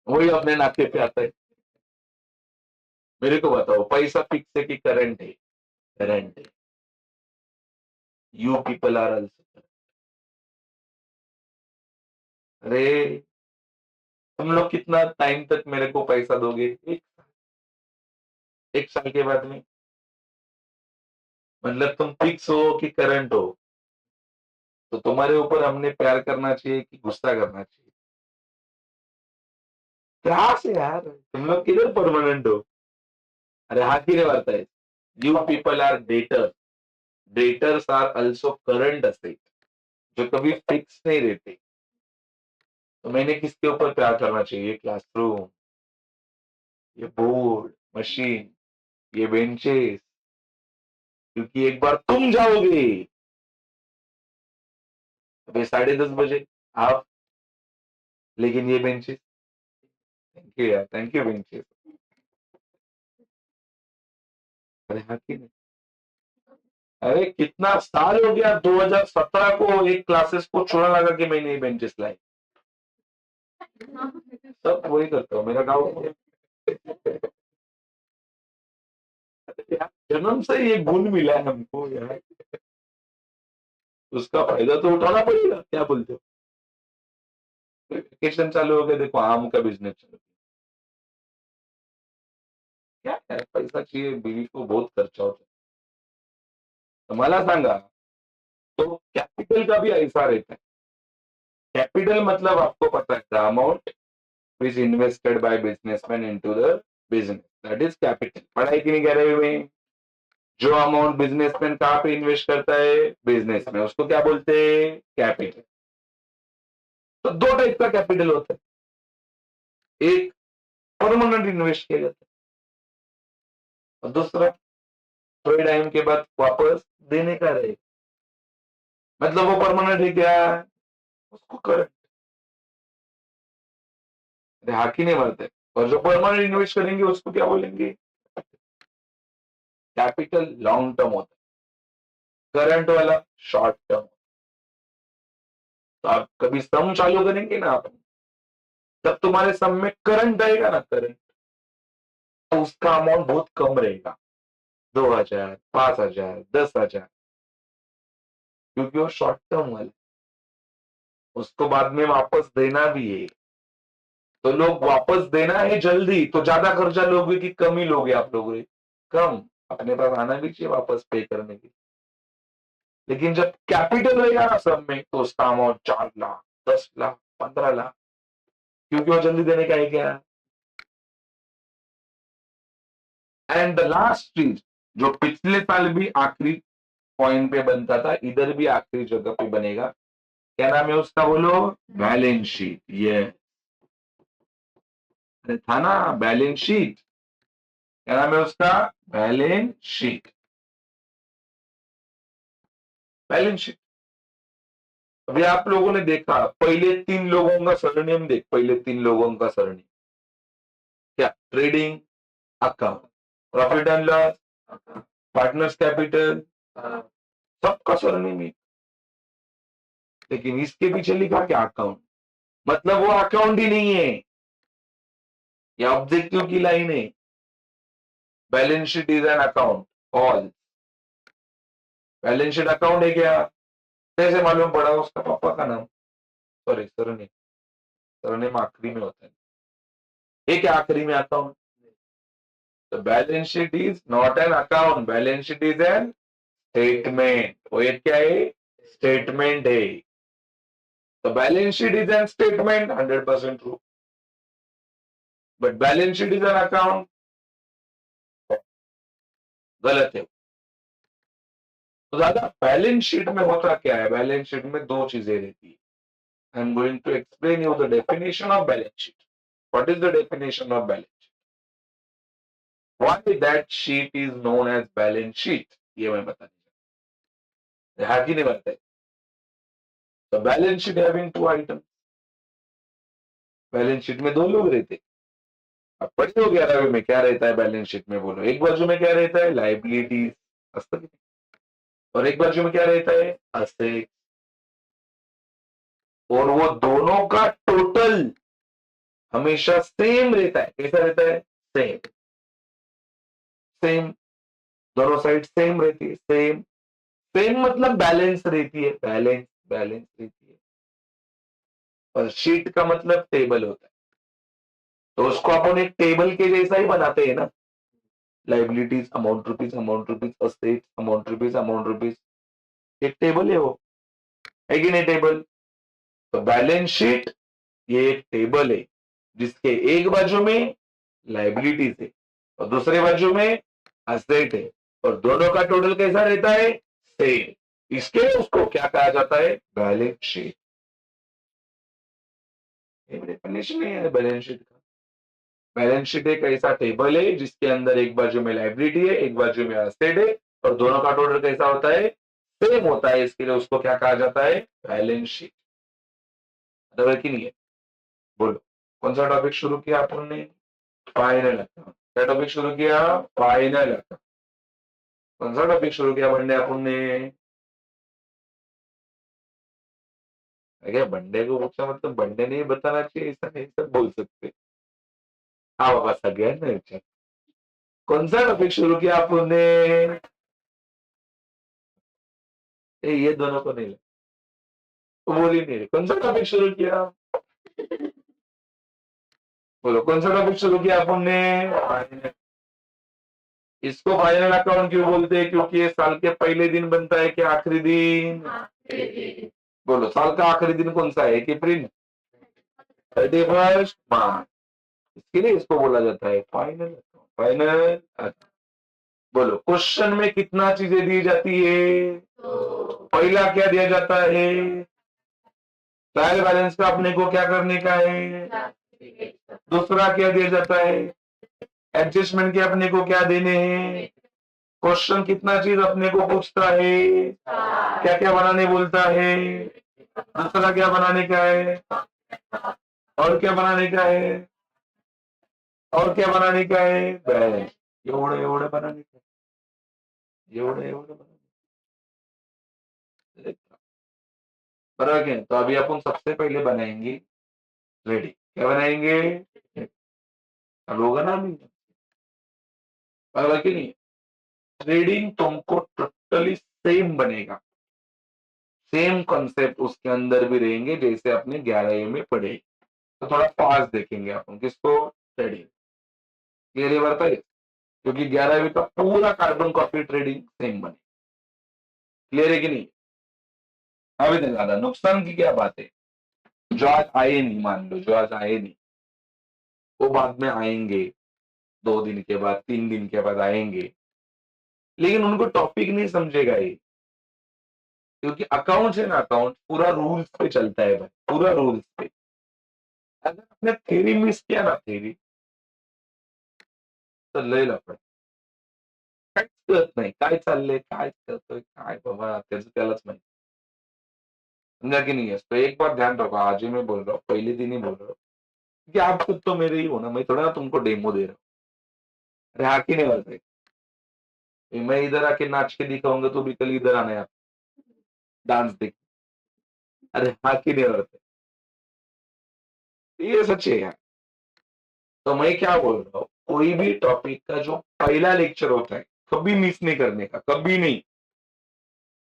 वही अपने नाके पे आता है। मेरे को बताओ, पैसा फिक्स है कि करंट है? करंट है। You people are also. अरे तुम लोग कितना टाइम तक मेरे को पैसा दोगे? एक साल के बाद में? मतलब तुम फिक्स हो कि करंट हो? तो तुम्हारे ऊपर हमने प्यार करना चाहिए कि गुस्सा करना चाहिए? क्या से यार, तुम लोग किधर परमानेंट हो? अरे हाँ की नहीं वार्ता है, you people are debtors, debtors are also current asset, जो कभी फिक्स नहीं रहते। तो मैंने किसके ऊपर प्यार करना चाहिए? क्लासरूम, ये बोर्ड, मशीन, ये बेंचेस, क्योंकि एक बार तुम जाओगे, अभी 10:30 बजे आप, लेकिन ये बेंचेस, थैंक यू यार, थैंक यू बेंचेस। अरे हाँ की नहीं? अरे कितना साल हो गया, 2017 को एक क्लासेस को चुना लगा कि मैंने ये बेंचेस लाई, सब वही करता हूँ, मेरा गाँव। यार जन्म से ये गुण मिला है हमको यार, उसका फायदा तो उठाना पड़ेगा, क्या बोलते हो? वेकेशन चालू हो गया, देखो आम का बिजनेस चालू, क्या है, पैसा चाहिए, बीवी को बहुत खर्चा होता है। तो मला सांगा, तो कैपिटल का भी ऐसा रहता है। कैपिटल मतलब आपको पता है, the amount which invested bye businessman into the business, that is capital. पढ़ाई की नहीं कह रहे में, जो अमाउंट बिजनेसमैन कहाँ पे इन्वेस्ट करता है? बिजनेस में, उसको क्या बोलते हैं? कैपिटल। तो दो टाइप का कैपिटल होता है, एक परमानेंट इन्वेस्ट किया जाता है, और दूसरा थोड़े टाइम के बाद वापस देने का रहेगा। मतलब वो परमानेंट है क्या? उसको करंट, हाकी नहीं मारते। और जो परमानेंट इन्वेस्ट करेंगे उसको क्या बोलेंगे? कैपिटल लॉन्ग टर्म होता है, करंट वाला शॉर्ट टर्म। तो आप कभी सम चालू करेंगे ना आप, तब तुम्हारे सम में करंट आएगा ना, करंट, तो उसका अमाउंट बहुत कम रहेगा, 2,000, 5,000, 10,000, क्योंकि वो शॉर्ट टर्म वाला, उसको बाद में वापस देना भी है। तो लोग वापस देना है जल्दी, तो ज्यादा खर्चा लोगे कि कम ही लोगे? आप लोग कम, अपने पास आना भी चाहिए वापस पे करने की। लेकिन जब कैपिटल रहेगा ना सब में, तो उसका अमाउंट 4 लाख, 10 लाख, 15 लाख, क्योंकि वो जल्दी देने का है क्या? एंड द लास्ट चीज, जो पिछले साल भी आखिरी पॉइंट पे बनता था, इधर भी आखिरी जगह पे बनेगा, क्या नाम है उसका बोलो? Balance sheet. ये था ना बैलेंस शीट, क्या नाम है उसका? Balance sheet. बैलेंस शीट, अभी आप लोगों ने देखा, पहले 3 लोगों का सरनेम देख, पहले 3 लोगों का सरनेम क्या? Trading account, profit and loss, partners capital, सबका सरनेम ही। लेकिन इसके पीछे लिखा क्या अकाउंट, मतलब वो अकाउंट ही नहीं है, ये ऑब्जेक्टिव की लाइन है। Balance sheet is an account, all balance sheet account है क्या, कैसे मालूम पड़ा, उसका पापा का नाम, सॉरी सरनेम, सरनेम आखिरी में होता है, ये क्या आखिरी में अकाउंट। तो balance sheet is not an account, balance sheet is an statement, वो ये क्या है, स्टेटमेंट है। तो balance sheet is an statement, 100% true, but balance sheet is an account, गलत है। तो दादा बैलेंस शीट में होता क्या है, बैलेंस शीट में दो चीजें रहती है। I am going to explain you the definition of balance sheet. What is the definition of balance sheet, why that sheet is known as balance sheet, ये मैं बताने हाँ कि नहीं बताए। तो balance sheet having two item, balance sheet में दो लोग रहते। अब पढ़े हो 11वीं में क्या रहता है बैलेंस शीट में, बोलो। एक बाजू में क्या रहता है, लाइबिलिटीज, और एक बाजू में क्या रहता है, असेट। और वो दोनों का टोटल हमेशा सेम रहता है, कैसा रहता है, सेम, सेम, दोनों साइड सेम रहती है, सेम, सेम मतलब बैलेंस रहती है, बैलेंस, बैलेंस रहती है। और शीट का मतलब टेबल होता है, तो उसको अपन एक टेबल के जैसा ही बनाते हैं ना, liabilities amount rupees, amount rupees, asset amount rupees, amount rupees, एक टेबल है वो, है कि नहीं टेबल। तो बैलेंस शीट ये एक टेबल है जिसके एक बाजू में लाइबिलिटीज है और दूसरे बाजू में असेट है, और दोनों का टोटल कैसा रहता है, सेम, इसके उसको क्या कहा जाता है, बैलेंस शीट। डेफिनेशन है बैलेंस शीट का। बैलेंस शीट एक ऐसा टेबल है जिसके अंदर एक बाजू में लाइबिलिटी है, एक बाजू में असेट है, और दोनों का टोटल कैसा होता है, सेम होता है, इसके लिए उसको क्या कहा जाता है, बैलेंस शीट। मतलब कि नहीं है, बोलो कौन सा टॉपिक शुरू किया अपन ने, फाइनल अकाउंट। क्या टॉपिक शुरू किया, फाइनल अकाउंट। कौन सा टॉपिक शुरू किया बंडे अपन ने, अरे बंडे को पूछा मतलब बंडे ने ही बताना चाहिए, ऐसा नहीं सब बोल सकते। हाँ बाबा सगळ्यांना विचार, कौन सा टॉपिक शुरू किया आपने, ये दोनों को नहीं, बोल ही नहीं रहे, कौन सा टॉपिक शुरू किया, बोलो कौन सा टॉपिक शुरू किया आपने, इसको फाइनल अकाउंट क्यों बोलते हैं, क्योंकि ये साल के पहले दिन बनता है कि आखिरी दिन, बोलो साल का आखिरी दिन कौन सा है, 1 अप्रैल, 31 मार्च, इसके लिए इसको बोला जाता है फाइनल अकाउंट, फाइनल। बोलो क्वेश्चन में कितना चीजें दी जाती है, पहला क्या दिया जाता है, ट्रायल बैलेंस का अपने को क्या करने का है, दूसरा क्या दिया जाता है, एडजस्टमेंट के अपने को क्या देने हैं, क्वेश्चन कितना चीज अपने को पूछता है, क्या क्या बनाने बोलता है, दूसरा क्या बनाने का है, और क्या बनाने का है, और क्या बनाने का है, बस एवढं एवढं बनाने का, एवढं एवढं बनाने, बराबर है। तो अभी अपन सबसे पहले बनाएंगे रेडी, क्या बनाएंगे, अब होगा ना अभी, बराबर कि नहीं, ट्रेडिंग तुमको टोटली सेम बनेगा, सेम कॉन्सेप्ट उसके अंदर भी रहेंगे जैसे अपने 11 में पढ़े। तो थोड़ा फास्ट देखेंगे अपन किसको, ट्रेडिंग, क्लियर बढ़ता है, क्योंकि 11वीं का पूरा कार्बन कॉपी ट्रेडिंग सेम बने, क्लियर है कि नहीं। अभी तक ज्यादा नुकसान की क्या बात है, जो आज आए नहीं, मान लो जो आज आए नहीं वो बाद में आएंगे, 2 दिन के बाद 3 दिन के बाद आएंगे, लेकिन उनको टॉपिक नहीं समझेगा ये, क्योंकि अकाउंट है ना, अकाउंट पूरा रूल्स पे चलता है भाई, पूरा रूल्स पे। अगर आपने थेरी मिस किया ना, थेरी तर लय लफड, काहीच कळत नाही काय चाललंय, काय करतोय, काय बाबा त्याचं त्यालाच माहिती, समझा कि नहीं है। तो एक बार ध्यान रखो, आज ही मैं बोल रहा हूँ, पहले दिन ही बोल रहा हूँ कि आप खुद तो मेरे ही हो ना, मैं थोड़ा ना तुमको डेमो दे रहा हूँ, अरे हाँ कि नहीं बात है, मैं इधर आके नाच के दिखाऊंगा तो भी कल इधर आना है, डांस देख, अरे हाँ की नहीं अर्थ है, ये सच है यार। तो मैं क्या बोल रहा हूँ, कोई भी टॉपिक का जो पहला लेक्चर होता है कभी मिस नहीं करने का, कभी नहीं।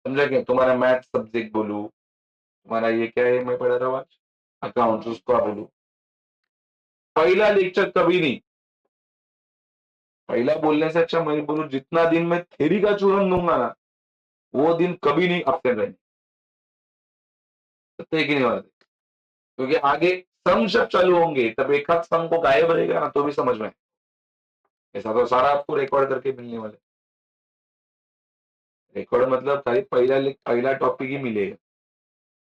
समझा क्या? तुम्हारा मैथ सब्जेक्ट बोलू, तुम्हारा ये क्या है मैं पढ़ा रहा हूँ आज, अकाउंट, उसका बोलू, पहला लेक्चर कभी नहीं। पहला बोलने से अच्छा मैं बोलूं, जितना दिन मैं थ्योरी का चूरन दूंगा ना, वो दिन कभी नहीं अपसेंट रहने। सत्य है कि नहीं बात है? क्योंकि आगे सम जब चालू होंगे तब एक हाथ सम को गायब रहेगा ना तो भी समझ में आए। ऐसा तो सारा आपको रिकॉर्ड करके मिलने वाला है। रिकॉर्ड मतलब खाली पहला टॉपिक ही मिलेगा,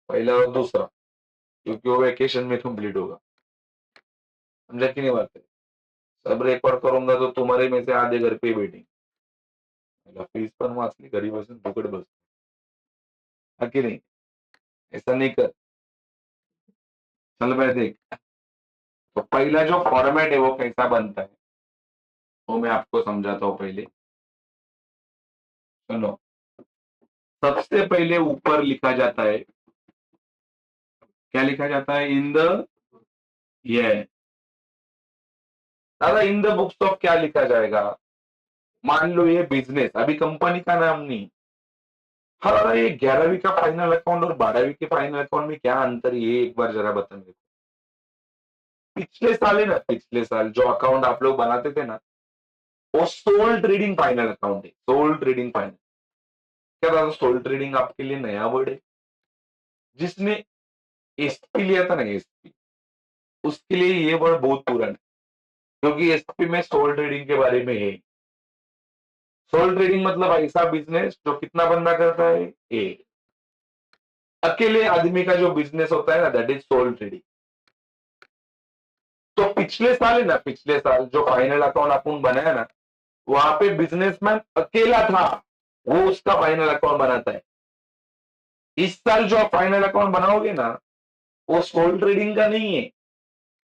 पहला और दूसरा, क्योंकि वो वेकेशन में कंप्लीट होगा। समझा कि नहीं बात है? सब रेकॉर्ड करूंगा तो तुम्हारे में से आधे घर पे बैठेंगे, फीस पण वाचली, घरी बसून फुकट बस, हा की नहीं? ऐसा नहीं कर। चल मैं देख, तो पहला जो फॉर्मेट है वो कैसा बनता है वो मैं आपको समझाता हूँ पहले। सुनो, सबसे पहले ऊपर लिखा जाता है, क्या लिखा जाता है? इन द, ये दादा इन द बुक्स ऑफ क्या लिखा जाएगा? मान लो ये बिजनेस, अभी कंपनी का नाम नहीं। हाँ दादा, ये 11वीं का फाइनल अकाउंट और 12वीं के फाइनल अकाउंट में क्या अंतर है, ये एक बार जरा बता मेरे को। पिछले साल है ना, पिछले साल जो अकाउंट आप लोग बनाते थे ना, वो सोल ट्रेडिंग फाइनल अकाउंट है, सोल ट्रेडिंग फाइनल। क्या दादा सोल ट्रेडिंग आपके लिए नया वर्ड है? जिसने एसपी लिया था ना, एसपी, उसके लिए ये वर्ड बहुत पुराना है, क्योंकि एसपी में सोल ट्रेडिंग के बारे में है। सोल ट्रेडिंग मतलब ऐसा बिजनेस जो कितना बंदा करता है, एक अकेले आदमी का जो बिजनेस होता है ना, दैट इज सोल ट्रेडिंग। तो पिछले साल है ना, पिछले साल जो फाइनल अकाउंट अपन बनाया ना, वहां पे बिजनेसमैन अकेला था, वो उसका फाइनल अकाउंट बनाता है। इस साल जो आप फाइनल अकाउंट बनाओगे ना, वो सोल ट्रेडिंग का नहीं है,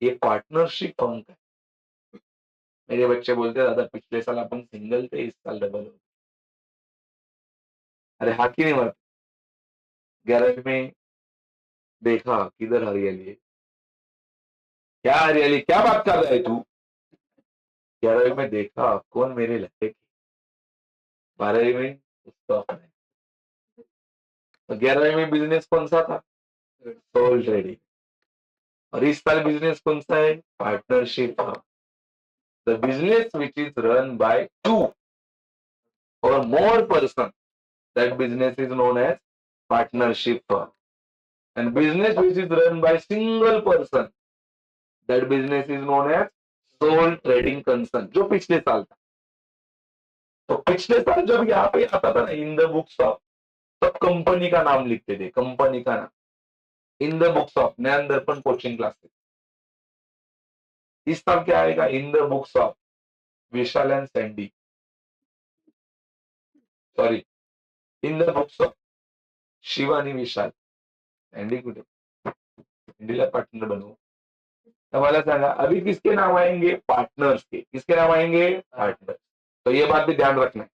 ये पार्टनरशिप फर्म का है। मेरे बच्चे बोलते हैं दादा पिछले साल अपन सिंगल थे, इस साल डबल हो। अरे हाँ की नहीं बात? 11वीं में देखा किधर हरियाली है, क्या हरियाली, क्या बात कर रहा है तू? 11वीं में देखा कौन मेरे लगे, 12वीं में उसका अपना। तो 11वीं में बिजनेस कौन सा था? Sole trading. और इस साल बिजनेस कौन सा है? Partnership. The business which is run by two or more person, that business is known as partnership firm. And business which is run by single person, that business is known as sole trading concern, जो पिछले साल था। तो पिछले साल जब यहाँ पे आता था ना इन द बुक्स ऑफ, तब कंपनी का नाम लिखते थे, कंपनी का नाम इन द बुक्स ऑफ ज्ञान दर्पण कोचिंग क्लासेस। इस साल क्या आएगा? In the books of Vishal and Sandy, sorry, in the books of Shivani Vishal. Sandy कुठे? सैंडीला पार्टनर बनवू। तो मला सांगा अभी किसके नाम आएंगे? पार्टनर्स के। किसके नाम आएंगे? पार्टनर्स। तो ये बात भी ध्यान रखना है।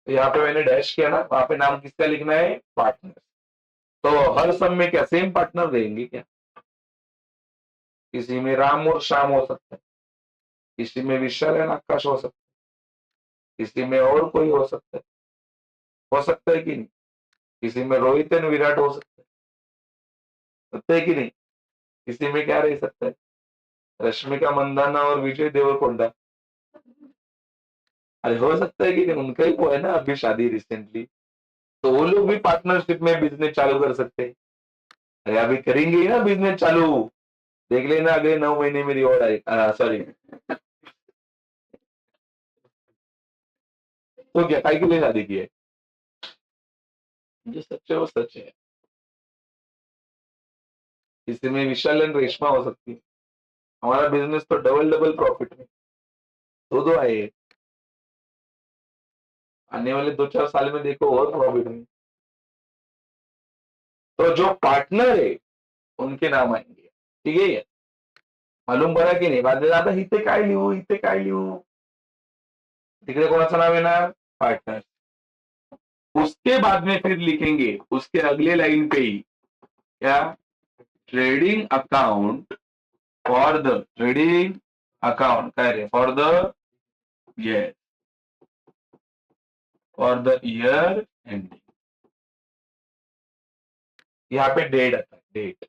तो यहाँ पे मैंने डैश किया ना, वहां पे नाम किसका लिखना है? पार्टनर्स। तो हर सब में क्या सेम पार्टनर रहेंगे क्या? किसी में राम और श्याम हो सकता है, किसी में विशाल एंड आकाश हो सकता है, किसी में और कोई हो सकता है कि नहीं? किसी में रोहित एंड विराट हो सकता है कि नहीं? किसी में क्या रह सकता है? रश्मिका मंदाना और विजय देवरकोंडा। अरे हो सकता है कि नहीं? उनका ही वो है ना अभी शादी रिसेंटली, तो वो लोग भी पार्टनरशिप में बिजनेस चालू कर सकते हैं। अरे अभी करेंगे ही ना बिजनेस चालू, देख लेना अगले 9 महीने मेरी और आए, सॉरी। तो क्या काय के लिए शादी की है? जो सच है वो सच है। किसी में विशाल एंड रेशमा हो सकती है। हमारा बिजनेस तो डबल डबल प्रॉफिट में, दो आए। आने वाले 2-4 साल में देखो और प्रॉफिट में। तो जो पार्टनर है उनके नाम आएंगे, ठीक है? मालूम पड़ा की नाही? बाद आता इथे काय लिहू, इथे काय लिहू? तिकडे कोणाचं नाव येणार? पार्टनर। उसके बाद में फिर लिखेंगे उसके अगले लाइन पे ही क्या? Trading account for the trading account काय रे? For the year, for the year ending. यहाँ पे डेट आता है, डेट.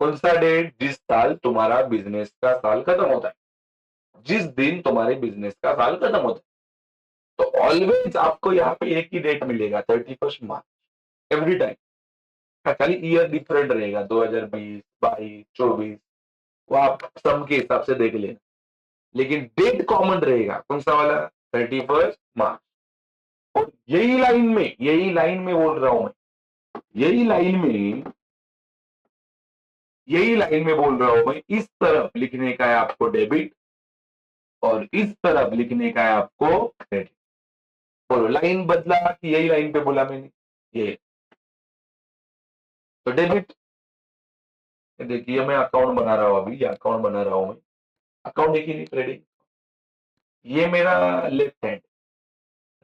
कौन सा डेट? जिस साल तुम्हारा बिजनेस का साल खत्म होता है, जिस दिन तुम्हारे बिजनेस का साल खत्म होता है. तो ऑलवेज आपको यहाँ पे एक ही डेट मिलेगा, 31 मार्च एवरी टाइम. खाली ईयर डिफरेंट रहेगा, 2020, 22, 24, वो आप सम के हिसाब से देख लेना, लेकिन डेट कॉमन रहेगा. कौन सा वाला? 31 मार्च. और यही लाइन में बोल रहा हूं मैं, यही लाइन में बोल रहा हूं मैं. इस तरफ लिखने का है आपको डेबिट, और इस तरफ लिखने का है आपको क्रेडिट. और लाइन बदला कि यही लाइन पे बोला मैंने? ये तो डेबिट. देखिए मैं अकाउंट बना रहा हूं, अभी ये अकाउंट बना रहा हूं मैं. अकाउंट एक ही नहीं, क्रेडिट. ये मेरा लेफ्ट हैंड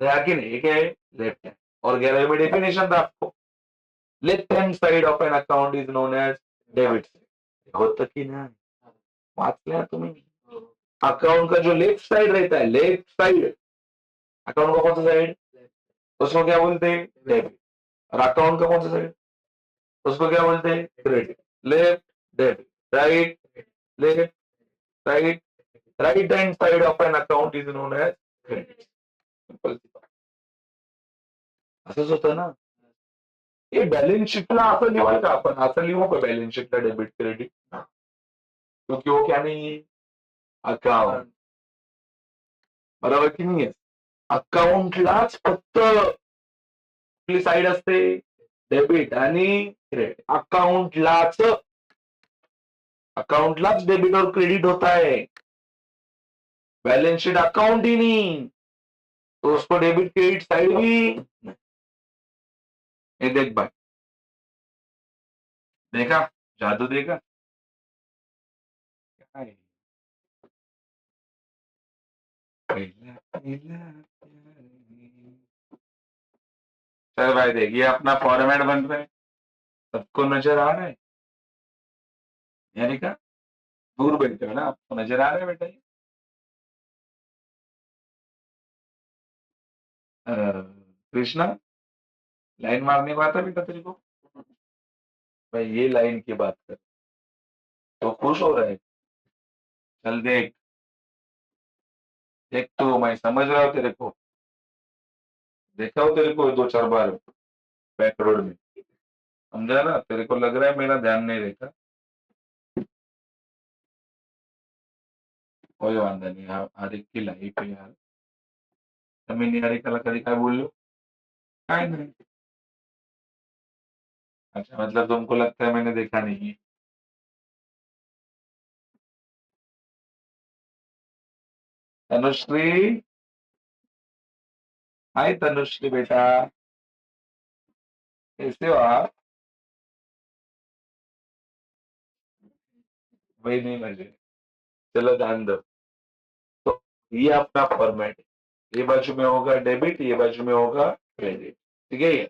रहा कि नहीं? क्या है? Left hand. और 11 में डेफिनेशन था आपको, left hand side of an account is known as debit. होतं की नाही? वाचल्या तुम्ही? अकाउंट का जो लेफ्ट साइड रहता है, लेफ्ट साइड, अकाउंट का कौन सा साइड? उसको क्या बोलते हैं? डेबिट. और अकाउंट का कौन सा साइड? उसको क्या बोलते हैं? Credit. Left, debit. Right, left, right. Right hand side of an account is known as credit. Simple. असंच होतं ना. हे बॅलन्स शीटला असं लिहायचं, आपण असं लिहू का बॅलन्स शीटला डेबिट क्रेडिट? क्योंकि वो क्या नहीं है? अकाउंट. बरोबर की नाही? अकाउंटलाच फक्त आपली साइड असते डेबिट आणि क्रेडिट. अकाउंटलाच डेबिट और क्रेडिट होता है, बैलेंस शीट अकाउंट ही नहीं. तो उसको डेबिट क्रेडिट साइड भी. ये देख भाई, देखा? जादू देखा? काय? पहिला पहिला प्यार में. चल भाई, देख ये अपना फॉर्मेट बन रहा है, सबको नजर आ रहा है? यानी का दूर बैठे हो ना, आपको नजर आ रहा है बेटा? कृष्णा, लाइन मारने को आता बेटा तेरे को? भाई ये लाइन की बात कर, तो खुश हो रहा है? चल देख, देख तो मैं समझ रहा हूँ तेरे को, देखा हूँ तेरे को 2-4 बार बैक रोड में. समझा ना? तेरे को लग रहा है मेरा ध्यान नहीं रहता. कोई वांधा नहीं. हर एक की लाईफ आहे यार. तर मी निहारिकाला कधी काय बोललो? काय नाही. अच्छा, मतलब तुमको लगता है मैंने देखा नहीं है? तनुश्री, हाय तनुश्री बेटा, कैसे हो आप? वही नहीं मजे. चलो ध्यान दो. तो ये अपना फॉर्मेट है. ये बाजू में होगा डेबिट, ये बाजू में होगा क्रेडिट. ठीक है? ये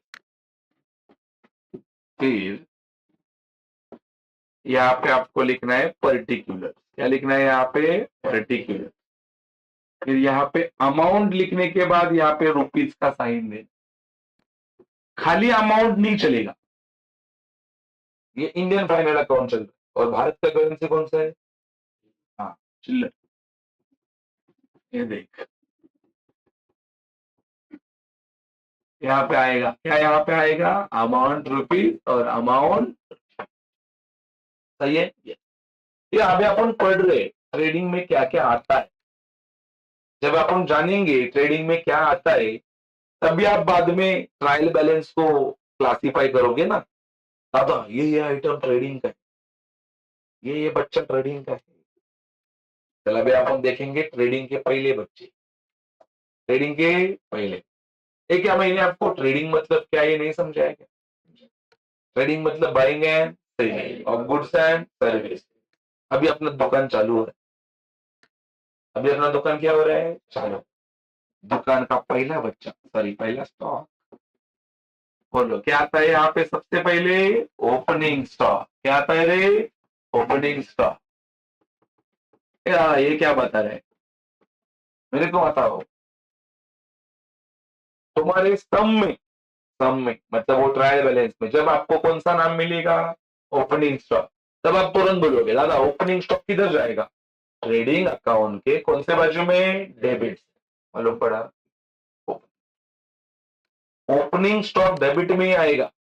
फिर यहाँ पे आपको लिखना है पर्टिकुलर. क्या लिखना है यहाँ पे? पर्टिकुलर. फिर यहाँ पे अमाउंट लिखने के बाद यहाँ पे रुपीज का साइन दे. खाली अमाउंट नहीं चलेगा. ये इंडियन फाइनल अकाउंट चल रहा है, और भारत का करेंसी कौन सा है? हाँ, चिल्लर. ये देख, यहाँ पे आएगा क्या? यहाँ पे आएगा अमाउंट रुपीज और अमाउंट. सही है? ये अभी अपन पढ़ रहे ट्रेडिंग में क्या क्या आता है. जब अपन जानेंगे ट्रेडिंग में क्या आता है, तभी आप बाद में ट्रायल बैलेंस को क्लासिफाई करोगे ना. दादा ये आइटम ट्रेडिंग का है, ये बच्चा ट्रेडिंग का है. चल अभी अपन देखेंगे ट्रेडिंग के पहले बच्चे. ट्रेडिंग के पहले ये क्या, मैंने आपको ट्रेडिंग मतलब क्या ये नहीं समझाया क्या? ट्रेडिंग मतलब buying and selling of goods and service. अभी अपना दुकान चालू हो रहा है. अभी अपना दुकान क्या हो रहा है? चालू. दुकान का पहला बच्चा, सॉरी पहला स्टॉक. बोलो क्या आता है यहाँ पे सबसे पहले? Opening stock. क्या आता है रे? Opening stock. ये क्या बता रहे? मेरे को बताओ। तुम्हारे सम में मतलब वो ट्रायल बैलेंस में जब आपको कौन सा नाम मिलेगा? Opening stock. तब आप तुरंत बोलोगे दादा ओपनिंग स्टॉक किधर जाएगा? ट्रेडिंग अकाउंट के कौन से बाजू में? डेबिट। मालूम पड़ा? ओपनिंग स्टॉक डेबिट में ही आएगा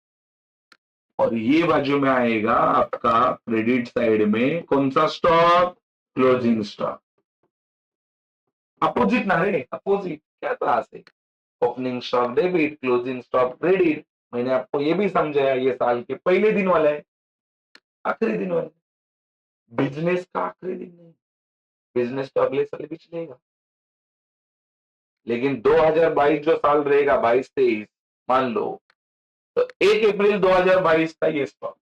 और ये बाजू में आएगा आपका क्रेडिट साइड में कौन सा स्टॉक? Closing stock. अपोजिट ना रे, अपोजिट क्या त्रास है? Opening stock debit, closing stock credit. मैंने आपको ये भी समझाया ये साल के पहले दिन वाला है, आखिरी दिन वाला है। बिजनेस का आखिरी दिन नहीं, बिजनेस तो अगले साल भी चलेगा, लेकिन 2022 जो साल रहेगा 22-23 मान लो, तो 1 अप्रैल 2022 का ये स्टॉक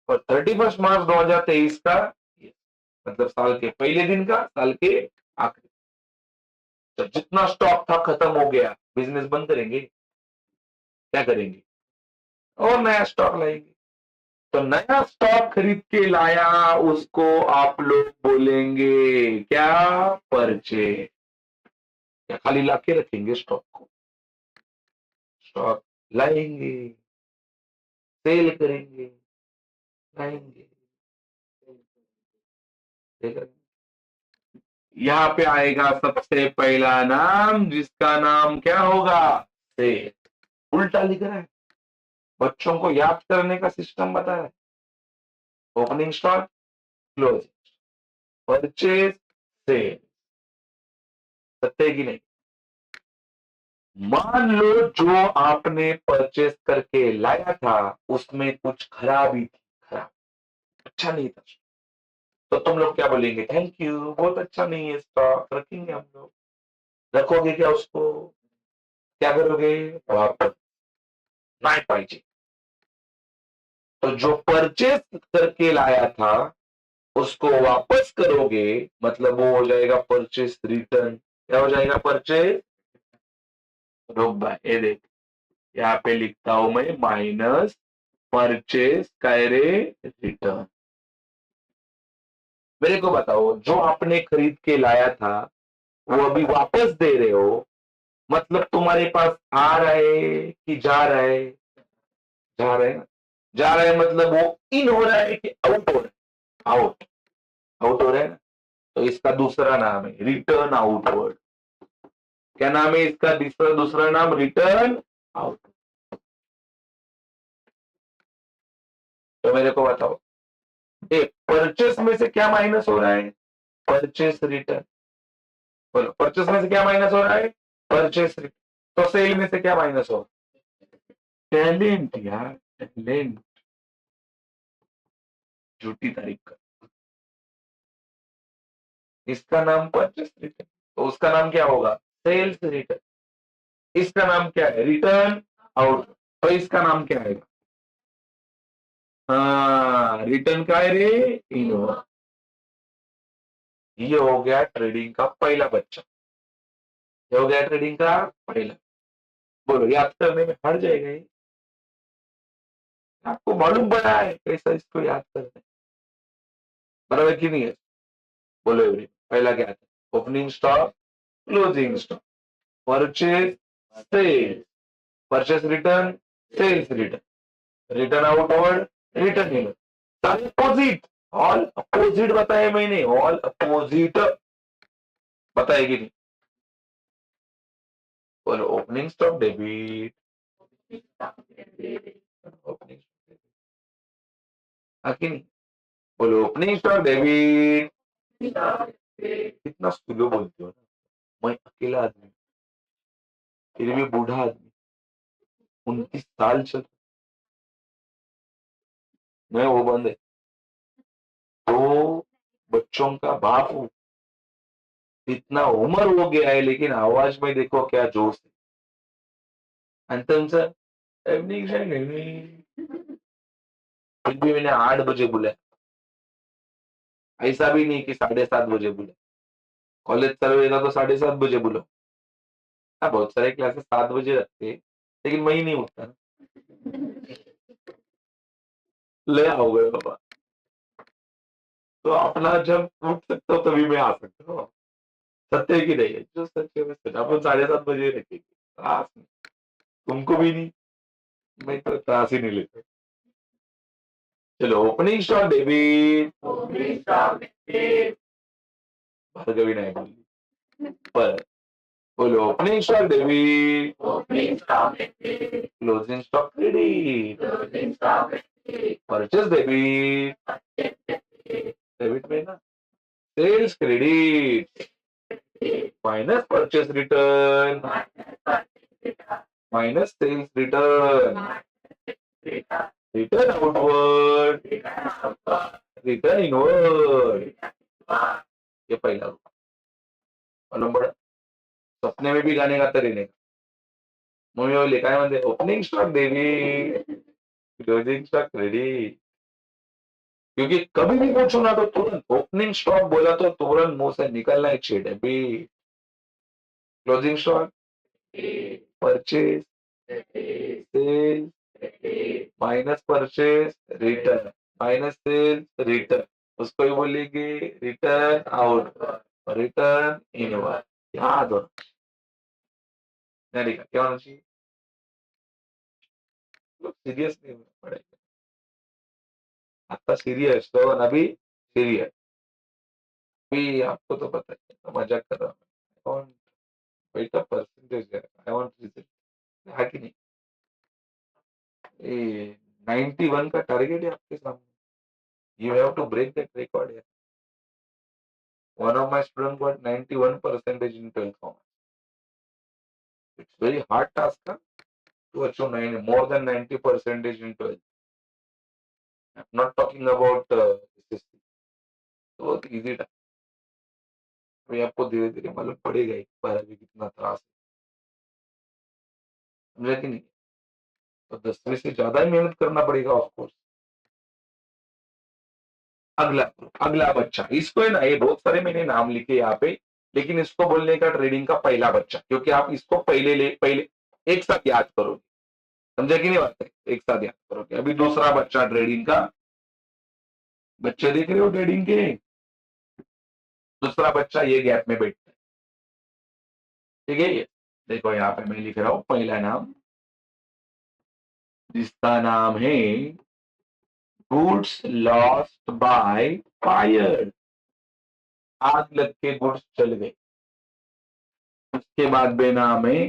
और 31 मार्च 2023 का ये, मतलब साल के पहले दिन का, साल के आखिरी। तो जितना स्टॉक था खत्म हो गया, बिजनेस बंद करेंगे? क्या करेंगे? और नया स्टॉक लाएंगे। तो नया स्टॉक खरीद के लाया उसको आप लोग बोलेंगे क्या? परचेज। या खाली लाके रखेंगे स्टॉक को? स्टॉक लाएंगे, सेल करेंगे, लाएंगे, यहाँ पे आएगा सबसे पहला नाम जिसका नाम क्या होगा? सेल। उल्टा लिख रहा है, बच्चों को याद करने का सिस्टम बताया है। Opening stock, closing, purchase, sale. सत्य की नहीं? मान लो जो आपने परचेज करके लाया था उसमें कुछ खराबी थी, खराब, अच्छा नहीं था, तो तुम लोग क्या बोलेंगे? थैंक यू, बहुत अच्छा नहीं है स्टॉक, रखेंगे हम लोग। रखोगे क्या उसको? क्या करोगे? वापस नहीं पाइए। तो जो परचेज करके लाया था उसको वापस करोगे, मतलब वो हो जाएगा परचेज रिटर्न। क्या हो जाएगा? परचेज। रुक भाई, ये देख, यहाँ पे लिखता हूं मैं माइनस परचेज करे रिटर्न। मेरे को बताओ जो आपने खरीद के लाया था वो अभी वापस दे रहे हो, मतलब तुम्हारे पास आ रहा है कि जा रहा है? जा रहा है ना? जा रहा है मतलब वो इन हो रहा है कि आउट हो रहा है? आउट, आउट हो रहा है ना? तो इसका दूसरा नाम है रिटर्न आउटवर्ड। क्या नाम है इसका? दूसरा दूसरा नाम रिटर्न आउट। तो मेरे को बताओ, एक परचेस में से क्या माइनस हो रहा है? Purchase return. बोलो, परचेस में से क्या माइनस हो रहा है? Purchase return. तो सेल में से क्या माइनस हो? टैलेंट यार, टैलेंट। झूठी तारीख का, इसका नाम परचेस रिटर्न, तो उसका नाम क्या होगा? Sales return. इसका नाम क्या है? Return out. तो इसका नाम क्या है? हाँ, रिटर्न का है रे, इनवर्स। ये हो गया ट्रेडिंग का पहला बच्चा। ये हो गया ट्रेडिंग का पहला। बोलो याद करने में हट जाएगा ये? आपको मालूम पड़ा है कैसा इसको याद करते हैं? बराबर की नहीं है? बोलो एवरी, पहला क्या था? Opening stock, closing stock, purchase, sale, purchase return, sales return, return outward, return in. सारे अपोजिट, ऑल अपोजिट बताया मैंने, ऑल अपोजिट बताएगी नहीं? बोलो ओपनिंग स्टॉक डेबिट, ओपनिंग आकी नहीं? बोलो ओपनिंग स्टॉक डेबिट। कितना स्लो बोलते हो ना, मैं अकेला आदमी, फिर भी बूढ़ा आदमी, 29 साल चल, मैं वो बंद है तो बच्चों का बाप हूँ। इतना उम्र हो गया है लेकिन आवाज में देखो क्या जोश है। अंतम सर, फिर भी मैंने 8 बजे बुलाया, ऐसा भी नहीं कि 7:30 बजे बुला। कॉलेज चालू रहेगा तो 7:30 बजे बुलाओ। हाँ, बहुत सारे क्लासेस 7 बजे रखते हैं, लेकिन मैं ही नहीं उठता ना। ले आओ गए बाबा। तो अपना जब उठ सकता हो तभी मैं आ सकता हूँ। सत्य है कि नहीं है? जो सत्य है सत्य। अपन 7:30 बजे रखेंगे, त्रास नहीं, तुमको भी नहीं, मैं तो त्रास ही नहीं लेता। चलो ओपनिंग स्टॉक डेबिट, भार्गवी नहीं बोली पर बोलो opening stock debit, closing stock credit, purchase debit, debit में ना sales credit minus purchase return minus sales return, return outward, return inward, ये पहिला रूप. मालूम पड़ा. स्वप्ने में भी गाणे गाता रहने का. मग मी बोलले काय म्हणते ओपनिंग स्टॉक देवी क्लोजिंग स्टॉक रेडी. क्योंकि कभी भी पूछो ना तो तुरंत ओपनिंग स्टॉक बोला तो तुरंत मुंह से निकलना एक शेड है B. Closing stock purchase sale minus purchase return minus sale return, उसको ही बोलेंगे रिटर्न आउट रिटर्न इनवर्ड. याद हो नहीं का क्या होना चाहिए. सीरियस नहीं होना पड़ेगा. आता सीरियस तो अभी सीरियस. अभी आपको तो पता है तो मजाक कर रहा हूँ. I want wait a percentage है. I want result है कि नहीं. ये 91 का टारगेट है आपके सामने. You have to break that record here. One of my students got 91% in 12th commerce. It's very hard task huh? to achieve more than 90% in 12th. I'm not talking about SSC. तो बहुत easy था. अभी आपको धीरे धीरे मालूम पड़ेगा ही 12वीं कितना त्रास है. समझा कि नहीं. तो 10वीं से ज्यादा ही मेहनत करना पड़ेगा ऑफ कोर्स. अगला अगला बच्चा इसको है ना, ये बहुत सारे मैंने नाम लिखे यहाँ पे, लेकिन इसको बोलने का ट्रेडिंग का पहला बच्चा, क्योंकि आप इसको पहले एक साथ याद करोगे. समझे कि नहीं बात है. एक साथ याद करोगे. अभी दूसरा बच्चा ट्रेडिंग का. बच्चे देख रहे हो ट्रेडिंग के. दूसरा बच्चा ये गैप में बैठता है. ठीक है. ये देखो यहाँ पे मैं लिख रहा हूं पहला नाम, जिसका नाम है गुड्स लॉस्ट बाय फायर. आग लग के गुड्स चल गए. उसके बाद बेनाम है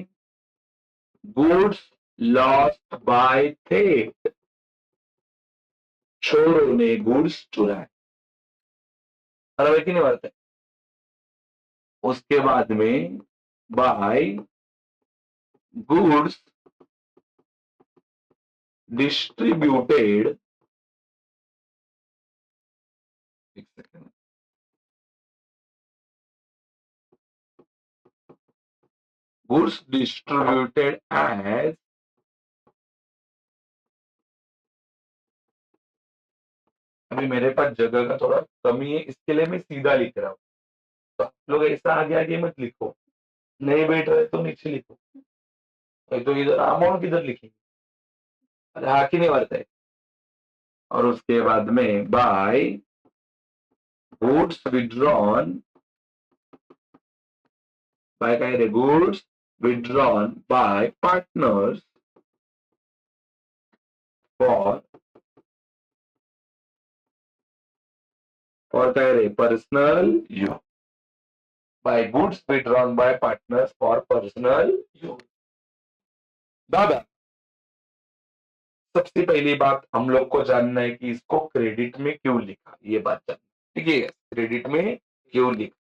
गुड्स लॉस्ट बाय थेफ्ट. चोरों ने गुड्स चुराए. कि नहीं बात है. उसके बाद में बाय गुड्स डिस्ट्रीब्यूटेड. एक सेकंड. Goods distributed as. अभी मेरे पास जगह का थोड़ा कमी है, इसके लिए मैं सीधा लिख रहा हूँ. तो आप लोग ऐसा आगे आगे मत लिखो. नहीं बैठ रहे तो नीचे लिखो. तो इधर अमाउंट किधर लिखेंगे. अरे हाँ कि नहीं बात है. और उसके बाद में बाय गुड्स विड्रॉन बाय क्या है goods withdrawn by partners for क्या है personal use. By goods withdrawn by partners for personal use. दादा सबसे पहली बात हम लोग को जानना है कि इसको क्रेडिट में क्यों लिखा, ये बात जानना. ठीक है. क्रेडिट में क्यों लिखा.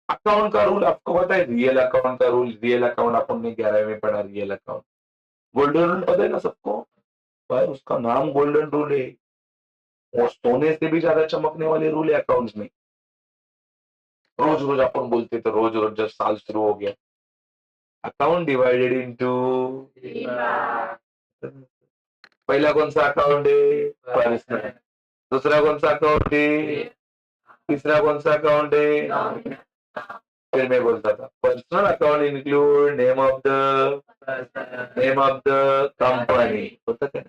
अकाउंट का रूल आपको पता है. रियल अकाउंट का रूल. रियल अकाउंट अपन ने 11वीं में पढ़ा. रियल अकाउंट गोल्डन रूल पता है ना सबको. भाई उसका नाम गोल्डन रूल है. और सोने से भी ज्यादा चमकने वाले रूल है अकाउंट्स में. रोज रोज अपन बोलते तो रोज रोज जब साल शुरू हो गया. Account divided into. पहला कौन सा अकाउंट है पर्सनल. दूसरा कौन सा अकाउंट है. तीसरा कौन सा अकाउंट है. फिर मैं बोलता था personal account include name of the company. होता है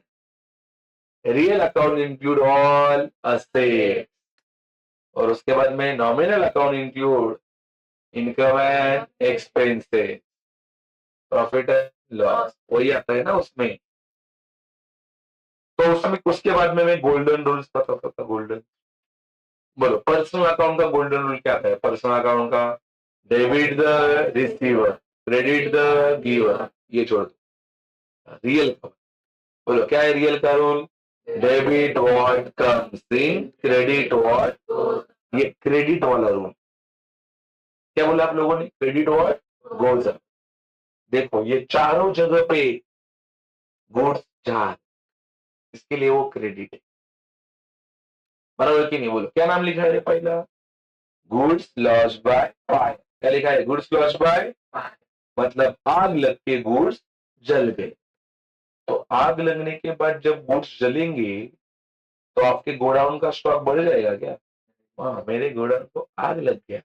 real account include all assets, और उसके बाद में nominal account include income and expenses, profit and loss, वही आता है ना उसमें। तो उसमें उसके बाद में मैं गोल्डन रूल्स बताता था। गोल्डन, बोलो पर्सनल अकाउंट का गोल्डन रूल क्या है? पर्सनल अकाउंट का debit the receiver, credit the giver, ये छोड़ दो। रियल का बोलो क्या है? रियल का rule debit what comes in, credit what, ये क्रेडिट वाला रूल। क्या बोला आप लोगों ने? Credit what goes up. देखो ये चारों जगह पे गुड्स जा, इसके लिए वो क्रेडिट है, बराबर कि नहीं? बोलो क्या नाम लिखा है पहला? Goods lost by fire. क्या लिखा है? गुड्स लॉस्ट बाय, मतलब आग लग के गुड्स जल गए। तो आग लगने के बाद जब गुड्स जलेंगे तो आपके गोडाउन का स्टॉक बढ़ जाएगा क्या? हाँ, मेरे गोडाउन को आग लग गया,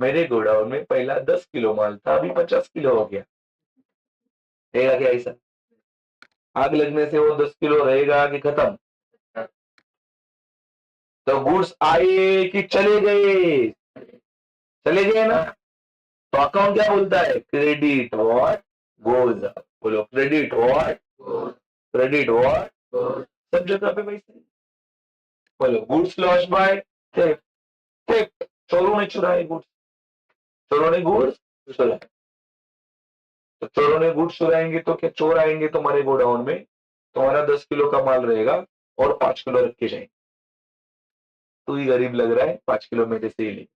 मेरे गोडाउन में पहला 10 किलो माल था, अभी 50 किलो हो गया, रहेगा क्या ऐसा? आग लगने से वो 10 किलो रहेगा कि खत्म? तो गुड्स आए कि चले गए? चले गए ना। तो अकाउंट क्या बोलता है? Credit what goes up. बोलो क्रेडिट व्हाट, क्रेडिट व्हाट, सब जगह पे वैसे। बोलो goods lost by theft, theft चोरों ने चुराए गुड्स, चोरों ने गुड्स चुराए। तो चोरों ने गुड्स चुराएंगे तो क्या चोर आएंगे तुम्हारे गोडाउन में, तुम्हारा 10 किलो का माल रहेगा और 5 किलो रख के जाएंगे। तू ही गरीब लग रहा है, 5 किलो मेरे से ही ले।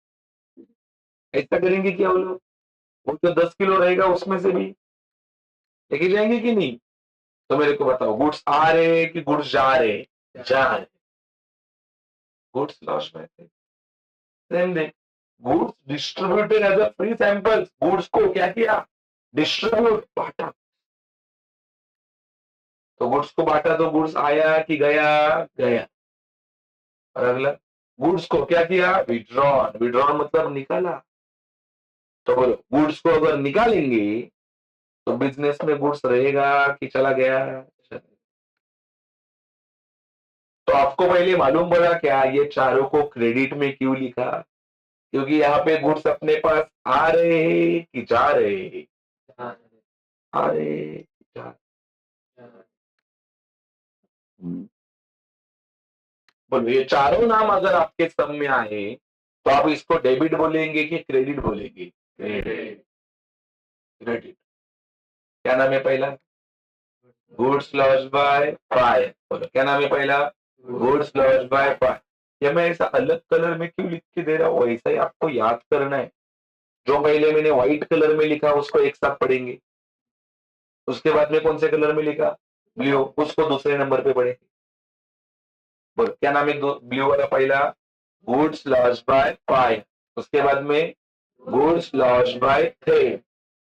ऐसा करेंगे क्या वो लोग? वो तो 10 किलो रहेगा उसमें से भी लेके जाएंगे कि नहीं? तो मेरे को बताओ, गुड्स आ रहे कि गुड्स जा रहे? जा रहे। गुड्स लॉस में थे। Same day goods distributed as a free samples, goods को क्या किया? डिस्ट्रीब्यूट, बांटा। तो गुड्स को बांटा तो गुड्स आया कि गया? गया। और अगला गुड्स को क्या किया? विड्रॉन, विड्रॉन मतलब निकाला। तो बोलो गुड्स को अगर निकालेंगे तो बिजनेस में गुड्स रहेगा कि चला गया? तो आपको पहले मालूम पड़ा क्या ये चारों को क्रेडिट में क्यों लिखा? क्योंकि यहाँ पे गुड्स अपने पास आ रहे हैं कि जा रहे हैं? आ रहे हैं कि जा रहे हैं? बोलो ये चारों नाम अगर आपके सब में आए तो आप इसको डेबिट बोलेंगे कि क्रेडिट बोलेंगे? Credit, credit. क्या नाम है पहला? Goods lost by fire. बोलो क्या नाम है पहला? Goods lost by fire. या मैं ऐसा अलग कलर में क्यों लिख के दे रहा हूँ? वैसा ही आपको याद करना है। जो पहले मैंने व्हाइट कलर में लिखा उसको एक साथ पढ़ेंगे, उसके बाद में कौन से कलर में लिखा? ब्लू, उसको दूसरे नंबर पे पढ़ेंगे। बोलो क्या नाम है ब्लू वाला? पहला गुड्स लॉस्ट बाय फायर, उसके बाद में गुड्स लॉस्ट बाय ट्रेड,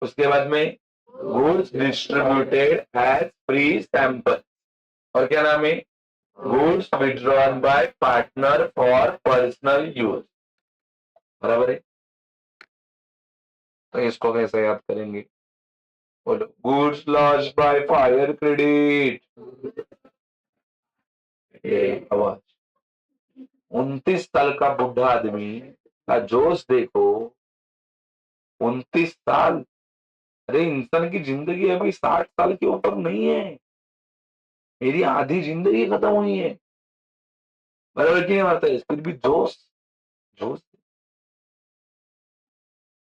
उसके बाद में goods distributed as free sample, और क्या नाम है? Goods withdrawn by partner for personal use. बराबर है? तो इसको कैसे याद करेंगे? बोलो goods lost by fire credit. आवाज 29 साल का बुढ़ा आदमी का जोश देखो। 29 साल, अरे इंसान की जिंदगी अभी 60 साल के ऊपर नहीं है, मेरी आधी जिंदगी खत्म हुई है। बराबर क्यों नहीं मारता है? फिर भी जोश, जोश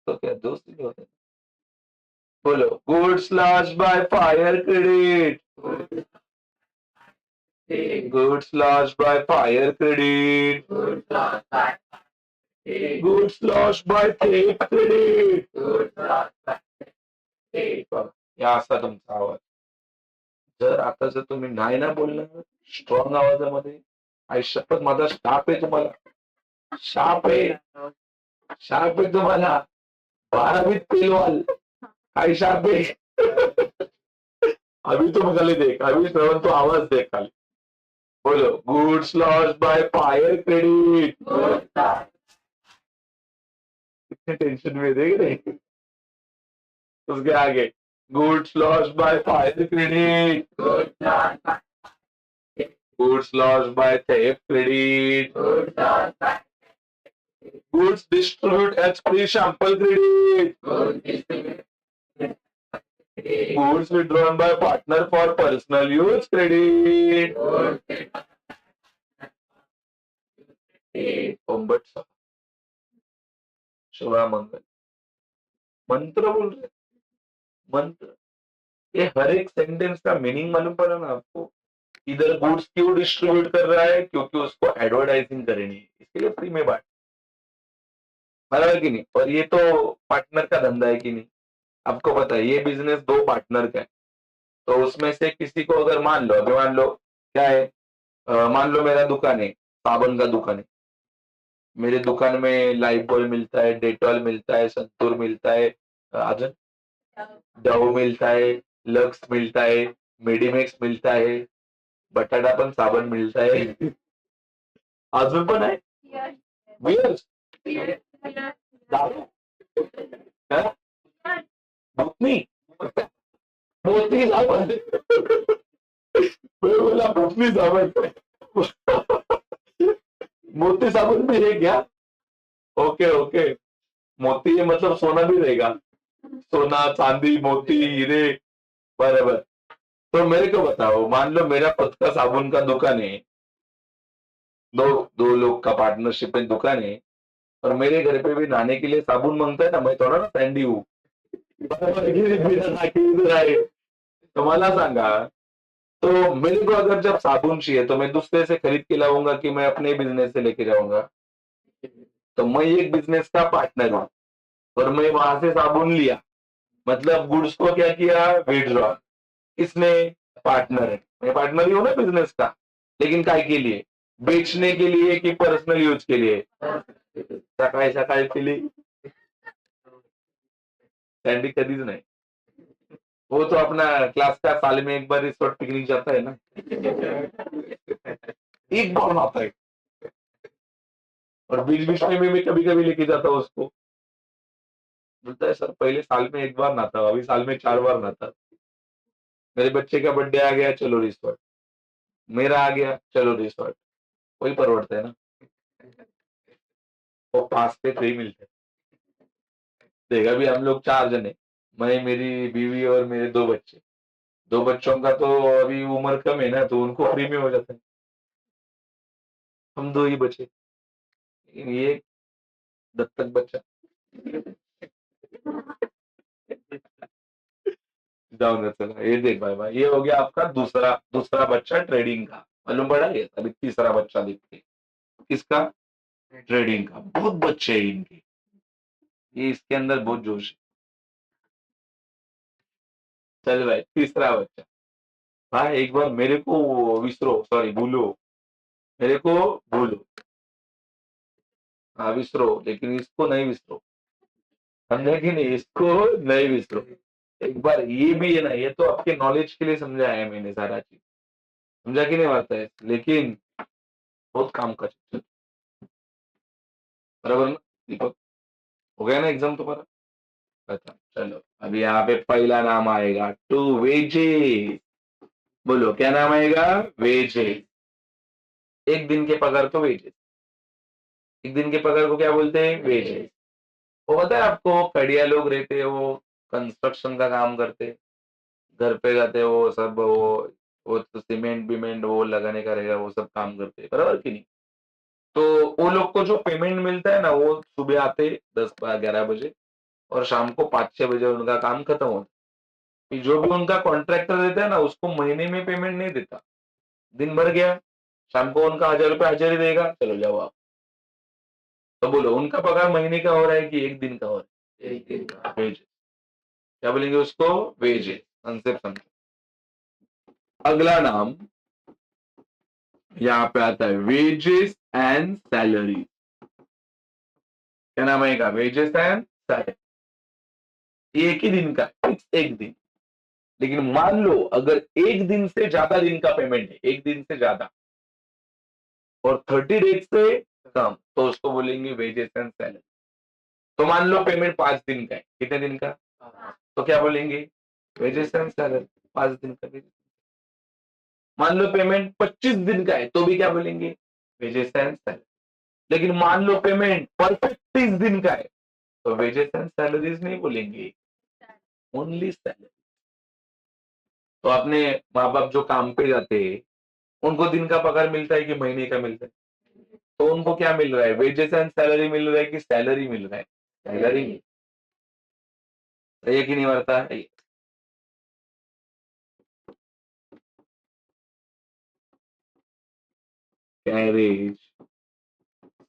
तो क्या जोश नहीं होता? बोलो goods lost by fire credit, goods lost by fire credit, goods lost by theft credit. या असा तुमचा आवाज, जर आता जर तुम्ही नाही ना बोलणार स्ट्रॉंग आवाजामध्ये, आई शपथ माझा शाप आहे तुम्हाला, शाप आहे, शाप आहे तुम्हाला, 12वीत पेलवाल, काय शाप आहे? अभी तुम खाली देख, अभी श्रवण तो आवाज देख खाली। बोलो goods lost by fire credit. कितने टेंशन में देख रहे? उसके आगे goods lost by fire credit, Goods lost by theft, credit. Goods distributed as free sample, credit. Goods withdrawn by partner for personal use, credit. ओम भट्ट साहब, शुभा मंगल, मंत्र बोल रहे, मंत्र। ये हर एक सेंटेंस का मीनिंग मालूम पड़ा ना आपको? इधर गुड्स क्यों डिस्ट्रीब्यूट कर रहा है? क्योंकि उसको एडवर्टाइजिंग करनी है, इसके लिए फ्री में बांट, बराबर कि नहीं? और ये तो पार्टनर का धंधा है कि नहीं? आपको पता है ये बिजनेस दो पार्टनर का है, तो उसमें से किसी को अगर मान लो, अभी मान लो क्या है, मान लो मेरा दुकान है, साबुन का दुकान है, मेरे दुकान में लाइफबॉय मिलता है, डेटॉल मिलता है, संतूर मिलता है, अजून डव मिलता है, लक्स मिलता है, मेडिमेक्स मिलता है, बटाटा पण साबण मिळत आहे, अजून पण आहे बियर्स, दारू, हा? भुकनी, मोती साबण, मैं बोला भुकनी साबण, मोती साबुन भी है क्या? ओके ओके, मोती है मतलब सोना भी रहेगा, सोना चांदी मोती हीरे, बराबर। तो मेरे को बताओ, मान लो मेरा खुद का साबुन का दुकान है, दो दो लोग का पार्टनरशिप में दुकान है, और मेरे घर पे भी नहाने के लिए साबुन मांगता है ना, मैं थोड़ा ना सैंडी हूँ, बराबर की नहीं? बिना नहा के इधर आए, तो मला सांगा, तो मेरे को अगर जब साबुन चाहिए तो मैं दूसरे से खरीद के लाऊंगा कि मैं अपने बिजनेस से लेके जाऊंगा? तो मैं एक बिजनेस का पार्टनर हूँ, और मैं वहां से साबुन लिया, मतलब गुड्स को क्या किया, विड्रॉ, इसने पार्टनर है, मैं पार्टनर ही हूँ ना बिजनेस का, लेकिन काय के लिए? बेचने के लिए कि पर्सनल यूज के लिए? सकाळी सकाळी पिली, सैंडी कधीच नाही, वो तो अपना क्लास का साल में एक बार इस वक्त पिकनिक जाता है ना, एक बार आता है, और बीच बीच में मैं कभी कभी लेके जाता हूँ उसको, बोलता है सर पहले साल में एक बार नहाता, अभी साल में 4 बार नहाता, मेरे बच्चे का बर्थडे आ गया चलो रिसोर्ट, मेरा आ गया चलो रिसोर्ट, वही परवड़ता है ना, वो पास पे फ्री मिलते हैं। देख अभी हम लोग 4 जने, मैं, मेरी बीवी और मेरे 2 बच्चे, 2 बच्चों का तो अभी उम्र कम है ना, तो उनको फ्री में हो जाता है, हम 2 ही बचे, लेकिन ये दत्तक बच्चा, जाऊंगा चला, ये देख भाई भाई, ये हो गया आपका दूसरा दूसरा बच्चा ट्रेडिंग का, मालूम पड़ा? ये अभी तीसरा बच्चा देखते, किसका? ट्रेडिंग का। बहुत बच्चे हैं इनके, ये इसके अंदर बहुत जोश है। चल भाई तीसरा बच्चा, भाई एक बार मेरे को विसरो, सॉरी भूलो, मेरे को भूलो, हाँ विसरो, लेकिन इसको नहीं विसरो, समझे कि नहीं? इसको नहीं विसरो, एक बार ये भी है ना, ये तो आपके नॉलेज के लिए समझाया है मैंने सारा चीज, समझा कि नहीं बात है? लेकिन बहुत काम का चीज, बराबर ना दीपक? हो गया ना एग्जाम तुम्हारा? अच्छा चलो, अभी यहाँ पे पहला नाम आएगा टू वेजेस, बोलो क्या नाम आएगा? वेजेस, एक दिन के पगार को वेजेस, एक दिन के पगार को क्या बोलते हैं? वेजेस। वो पता है आपको, कड़िया लोग रहते हैं, वो कंस्ट्रक्शन का काम करते हैं, घर पे जाते हैं, वो सब वो तो सीमेंट बीमेंट वो लगाने का रहेगा, वो सब काम करते हैं, बराबर कि नहीं? तो वो लोग को जो पेमेंट मिलता है ना, वो सुबह आते 10-11 बजे, और शाम को 5-6 बजे उनका काम खत्म होता है। जो भी उनका कॉन्ट्रैक्टर रहता है ना, उसको महीने में पेमेंट नहीं देता, दिन भर गया, शाम को उनका 1000 रुपये हाजिरी देगा, चलो जाओ आप। तो बोलो उनका पगार महीने का हो रहा है कि एक दिन का हो रहा है? एक दिन का। वेजेस, क्या बोलेंगे उसको? वेजेस, कंसेप्ट समझो। अगला नाम यहाँ पे आता है वेजेस एंड सैलरी, क्या नाम आएगा? वेजेस एंड सैलरी, एक ही दिन का, फिक्स एक दिन, लेकिन मान लो अगर एक दिन से ज्यादा दिन का पेमेंट है, एक दिन से ज्यादा और 30 डेज से कम, तो उसको बोलेंगे वेजेस एंड सैलरी। तो मान लो पेमेंट 5 दिन का है, कितने दिन का? तो क्या बोलेंगे? वेजेस एंड सैलरी, 5 दिन का वेजेस। मान लो पेमेंट 25 दिन का है तो भी क्या बोलेंगे, वेजेस एंड सैलरी। लेकिन मान लो पेमेंट परफेक्ट 30 दिन का है तो वेजेस एंड सैलरीज नहीं बोलेंगे, ओनली सैलरी। तो अपने माँ बाप जो काम पे जाते हैं उनको दिन का पगार मिलता है कि महीने का मिलता है, तो उनको क्या मिल रहा है, वेजेस एंड सैलरी मिल रहा है कि सैलरी मिल रहा है, सैलरी। सही है कि नहीं बढ़ता है। कैरेज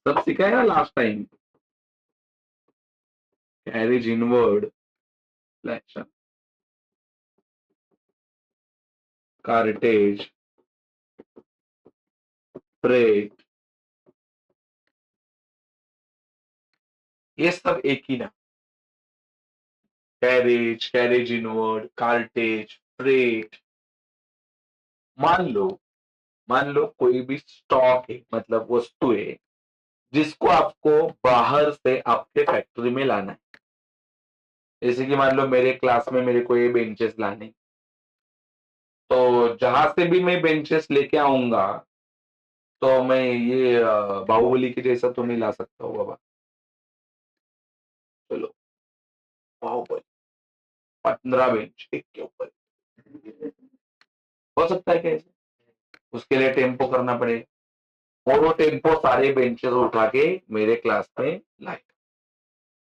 सब सिखाया ना लास्ट टाइम, कैरेज इनवर्ड फ्लैक्शन, कार्टेज, फ्रेट, ये सब एक ही ना, carriage, carriage inward, cartage, freight. मान मान लो कोई भी स्टॉक है, मतलब वस्तु है जिसको आपको बाहर से आपके फैक्ट्री में लाना है। जैसे कि मान लो मेरे क्लास में मेरे को ये बेंचेस लाने, तो जहां से भी मैं बेंचेस लेके आऊंगा तो मैं ये बाहुबली के जैसा तो नहीं ला सकता हूँ बाबा। चलो बाहुबली 15 बेंच एक के ऊपर, हो सकता है कैसे, उसके लिए टेम्पो करना पड़ेगा और वो टेम्पो सारे बेंचेस उठा के मेरे क्लास में लाए।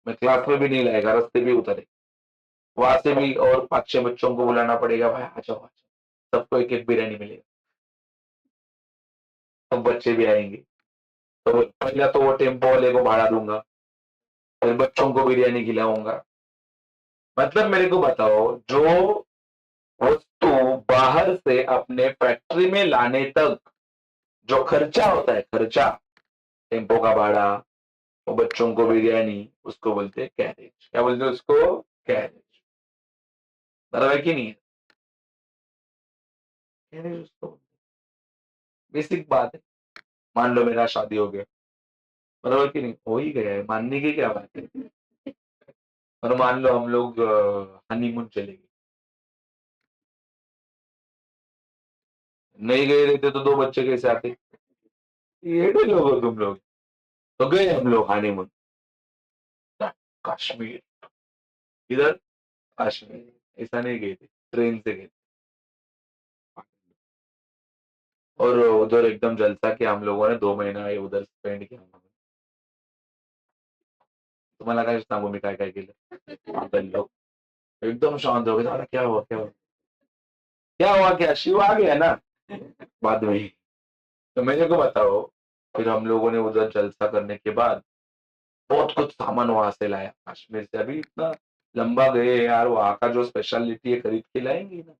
मैं क्लास में भी नहीं लाएगा, रास्ते भी उतरे, वहां से भी और 5-6 बच्चों को बुलाना पड़ेगा, भाई आ जाओ आ जाओ, सबको एक एक बिरयानी मिलेगा, सब बच्चे भी आएंगे। तो पहला तो वो टेम्पो वाले को भाड़ा दूंगा, फिर बच्चों को बिरयानी खिलाऊंगा। मतलब मेरे को बताओ, जो वस्तु बाहर से अपने फैक्ट्री में लाने तक जो खर्चा होता है, खर्चा, टेम्पो का भाड़ा, वो बच्चों को बिरयानी, उसको बोलते हैं कैरेज। क्या बोलते हैं उसको, कैरेज। बराबर है कि नहीं, कैरेज उसको बेसिक बात है। मान लो मेरा शादी हो गया, बराबर कि नहीं, हो ही गया है, मानने की क्या बात है। और मान लो हम लोग हनीमून चले गए, नहीं गए रहते तो 2 बच्चे कैसे आते, ये लोग हो तुम लोग। तो गए हम लोग हनीमून, कश्मीर, इधर कश्मीर, ऐसा नहीं गए थे, ट्रेन से गए थे। और उधर एकदम जलसा किया हम लोगों ने, 2 महीना ये उधर स्पेंड किया हम लोगों ने। तुम्हाला काय सांगू मी काय काय केलं, पागल लोग एकदम शांत हो गए, अरे क्या हुआ क्या हुआ, क्या हुआ, क्या शिव आ गया ना बाद में ही। तो मेरे को बताओ, फिर हम लोगों ने उधर जलसा करने के बाद बहुत कुछ सामान वहां से लाया कश्मीर से। अभी इतना लंबा गए यार, वहां का जो स्पेशलिटी है खरीद के लाएंगे ना।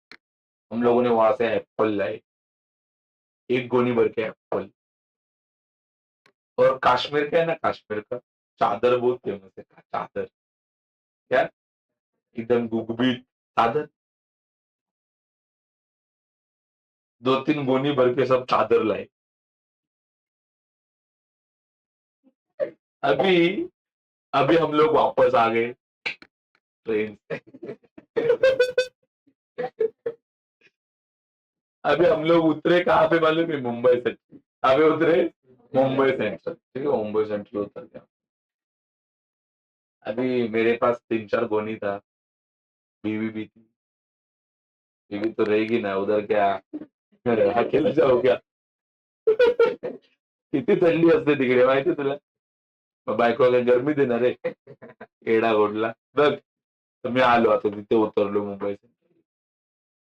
हम लोगों ने वहां से एप्पल लाए, एक गोनी भर के एप्पल। और कश्मीर का है ना, कश्मीर का चादर बहुत फेमस है, चादर, क्या, एकदम गुगबी चादर, 2-3 गोनी भर के सब चादर लाए। अभी अभी हम लोग वापस आ गए ट्रेन से। अभी हम लोग उतरे कहाँ पे मालूम है, मुंबई से। अभी उतरे मुंबई सेंट्रल, ठीक है, मुंबई सेंट्रल उतर गया। अभी मेरे पास 3-4 गोनी था, बीवी भी थी, बीवी तो रहेगी ना उधर, क्या अकेला जाओ क्या। किती थंडी असते तिकडे माहिती तुला, मग बायको काय गरमी देणार आहे, एडा घोडला बघ. तर मी आलो आता तिथे उतरलो मुंबई से।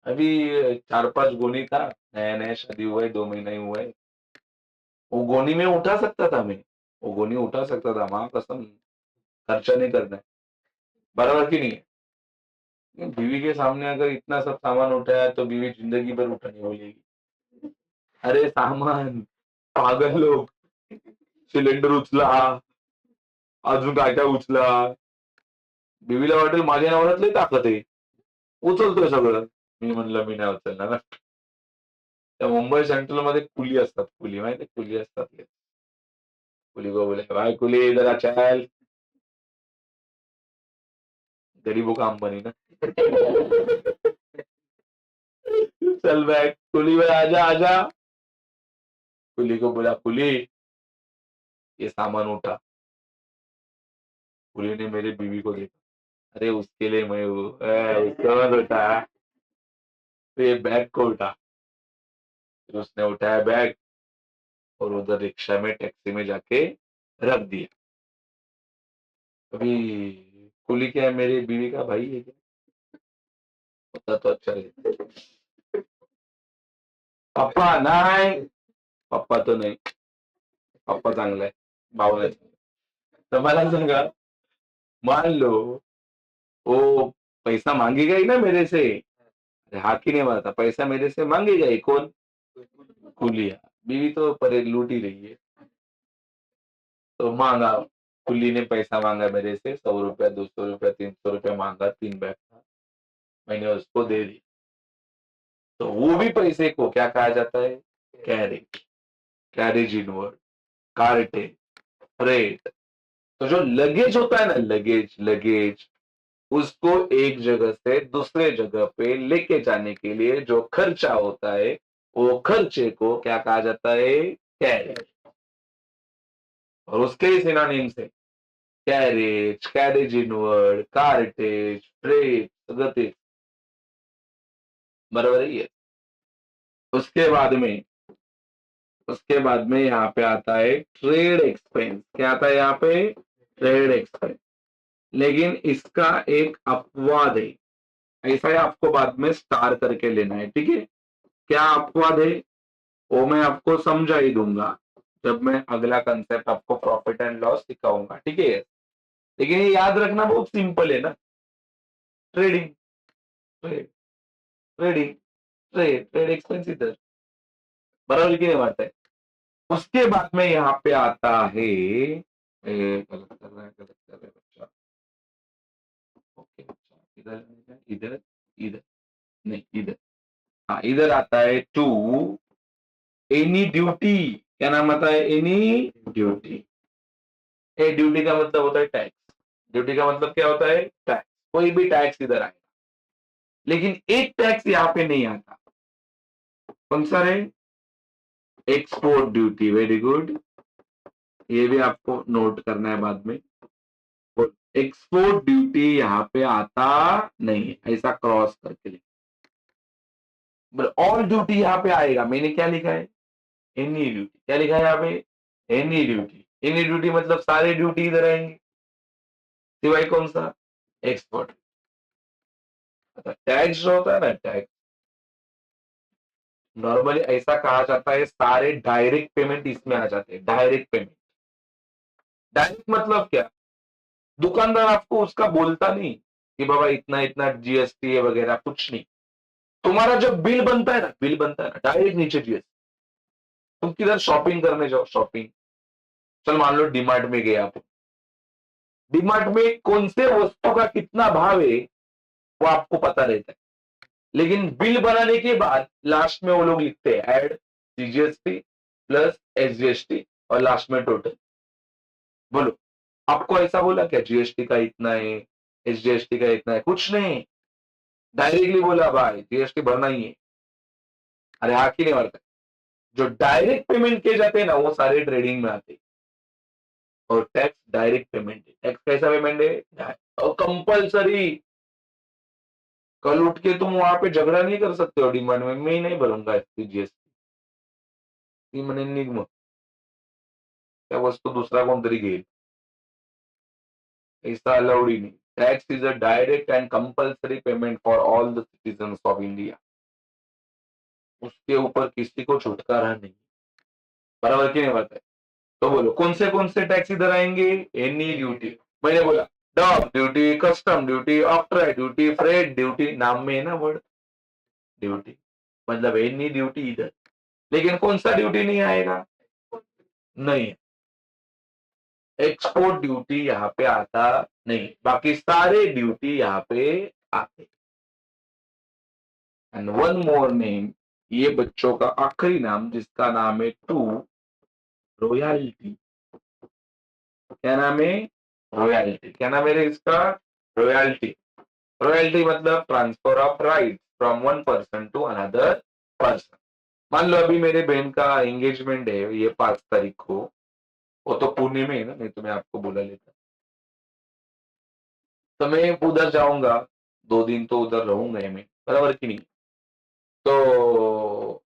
अभी 4-5 गोनी था, नया नया शादी हुआ है, 2 महीना ही हुआ है। वो गोनी में उठा सकता था मैं, वो गोनी उठा सकता था, माँ कसम, खर्चा नहीं करना है, बराबर की नहीं है। बीवी के सामने अगर इतना सब सामान उठाया तो बीवी जिंदगी भर उठाने बोलेगी, अरे सामान, पागल लोग, सिलेंडर उचला, अजून काय काय उचला, बीवीला वाटेल माझ्या नवऱ्यात लई ताकद आहे, उचलतोय सगळं. मी म्हणलं मी नाही उचलणार ना. त्या मुंबई सेंट्रल मध्ये कुली असतात, कुली माहिती, कुली असतात, कुली को बोले भाई कुली इधर चल, गरीबों का अंबानी ना। चल बैठ, कुली भाई आजा आजा। कुली को बोला, कुली ये सामान उठा। कुली ने मेरी बीवी को देखा, अरे उसके लिए मैं हूँ, उसको मत उठा, तो ये बैग को उठा। फिर उसने उठाया बैग और उधर रिक्शा में टैक्सी में जाके रख दिया। अभी कुली क्या है, मेरी बीवी का भाई है क्या? होता तो अच्छा है। पप्पा नाही, पप्पा तो नाही, पप्पा चांगला आहे, भाऊ नाही. तर मला सांगा, मान लो वो पैसा मांगेगा ही ना मेरे से, अरे हाँ की नहीं मारता, पैसा मेरे से मांगेगा ही कौन? कुलिया। बीवी तो परे लूट ही रही है। तो मांगा, कुली ने पैसा मांगा मेरे से, 100 रुपया, 200 रुपया, 300 रुपया मांगा, 3 बैग था, मैंने उसको दे दिया। तो वो भी पैसे को क्या कहा जाता है? कैरेज, कैरेज इनवर्ड, कार्टे, फ्रेट। तो जो लगेज होता है ना, लगेज लगेज, उसको एक जगह से दूसरे जगह पे लेके जाने के लिए जो खर्चा होता है, वो खर्चे को क्या कहा जाता है? कैरेज। और उसके ही सिनोनिम्स है, carriage, carriage inward, cartage, freight, सगळं ते बरोबर है। उसके बाद में उसके बाद में यहाँ पे आता है ट्रेड एक्सपेंस। क्या आता है यहाँ पे? Trade expense. लेकिन इसका एक अपवाद है, ऐसा है, आपको बाद में स्टार करके लेना है, ठीक है? क्या अपवाद है वो मैं आपको समझा ही दूंगा जब मैं अगला कंसेप्ट आपको प्रॉफिट एंड लॉस सिखाऊंगा, ठीक है? लेकिन ये याद रखना बहुत सिंपल है ना, trading, trade, trading, trade, trade expense इधर, बराबर की नहीं बात है? उसके बाद में यहाँ पे आता है, गलत कर रहा है, गलत कर रहा है बच्चा। ओके बच्चा, इधर इधर इधर, नहीं इधर, हाँ इधर आता है टू एनी ड्यूटी। क्या नाम आता है? Any duty. ए ड्यूटी का मतलब होता है टैक्स। ड्यूटी का मतलब क्या होता है? टैक्स। कोई भी टैक्स इधर आएगा, लेकिन एक टैक्स यहाँ पे नहीं आता। कौन सा है? Export duty. वेरी गुड, ये भी आपको नोट करना है बाद में। एक्सपोर्ट ड्यूटी यहाँ पे आता नहीं है, ऐसा क्रॉस करके लिखा। ऑल ड्यूटी यहाँ पे आएगा। मैंने क्या लिखा है? Any duty. क्या लिखा है यहाँ पे? Any duty. एनी ड्यूटी मतलब सारे ड्यूटी इधर आएंगे, सिवाय कौन सा? एक्सपोर्ट। टैक्स जो होता है ना, टैक्स, नॉर्मली ऐसा कहा जाता है सारे डायरेक्ट पेमेंट इसमें आ जाते हैं। डायरेक्ट पेमेंट, डायरेक्ट मतलब क्या? दुकानदार आपको उसका बोलता नहीं कि बाबा इतना इतना जीएसटी है वगैरह, कुछ नहीं। तुम्हारा जब बिल बनता है ना, बिल बनता है ना, डायरेक्ट नीचे जीएसटी। तुम किधर शॉपिंग करने जाओ, शॉपिंग, चल मान लो डीमार्ट में गए आप, डीमार्ट में कौन से वस्तु का कितना भाव है वो आपको पता रहता है, लेकिन बिल बनाने के बाद लास्ट में वो लोग लिखते हैं एड सीजीएसटी प्लस एसजीएसटी और लास्ट में टोटल। बोलो, आपको ऐसा बोला क्या जीएसटी का इतना है, एसजीएसटी का इतना है? कुछ नहीं, डायरेक्टली बोला भाई जीएसटी भरना ही है। अरे हाँ की नहीं भरता? जो डायरेक्ट पेमेंट किए जाते हैं ना, वो सारे ट्रेडिंग में आते हैं। और टैक्स डायरेक्ट पेमेंट है। टैक्स कैसा पेमेंट है? और कंपलसरी। कल उठ के तुम वहां पे झगड़ा नहीं कर सकते हो डिमांड में, मैं ही नहीं भरूंगा इसकी जीएसटी, मैंने निगम, त्या वस्तू दुसरा कोणतरी घेईल, ऐसा अलाउड ही नहीं। Tax is a direct and compulsory payment for all the citizen of India, उसके ऊपर किसी को छुटकारा नहीं। बराबर की नहीं बात है? तो बोलो कौन से टैक्स इधर आएंगे? Any duty. मैंने बोला dog duty, custom duty, octroi duty, freight duty, नाम में है ना वर्ड ड्यूटी, मतलब एनी ड्यूटी इधर। लेकिन कौन सा ड्यूटी नहीं आएगा? नहीं, एक्सपोर्ट ड्यूटी यहाँ पे आता नहीं, बाकी सारे ड्यूटी यहाँ पे आते। एंड वन मोर नेम, ये बच्चों का आखिरी नाम जिसका नाम है टू रॉयल्टी। क्या नाम है? रॉयल्टी। क्या नाम है रे इसका? रॉयल्टी। रॉयल्टी मतलब transfer of right. From one person to another person. मान लो अभी मेरे बहन का एंगेजमेंट है ये 5 तारीख को, वो तो पुणे में है ना, नहीं तो मैं आपको बुला लेता। तो मैं उधर जाऊंगा, 2 दिन तो उधर रहूंगा ही मैं, बराबर की नहीं। तो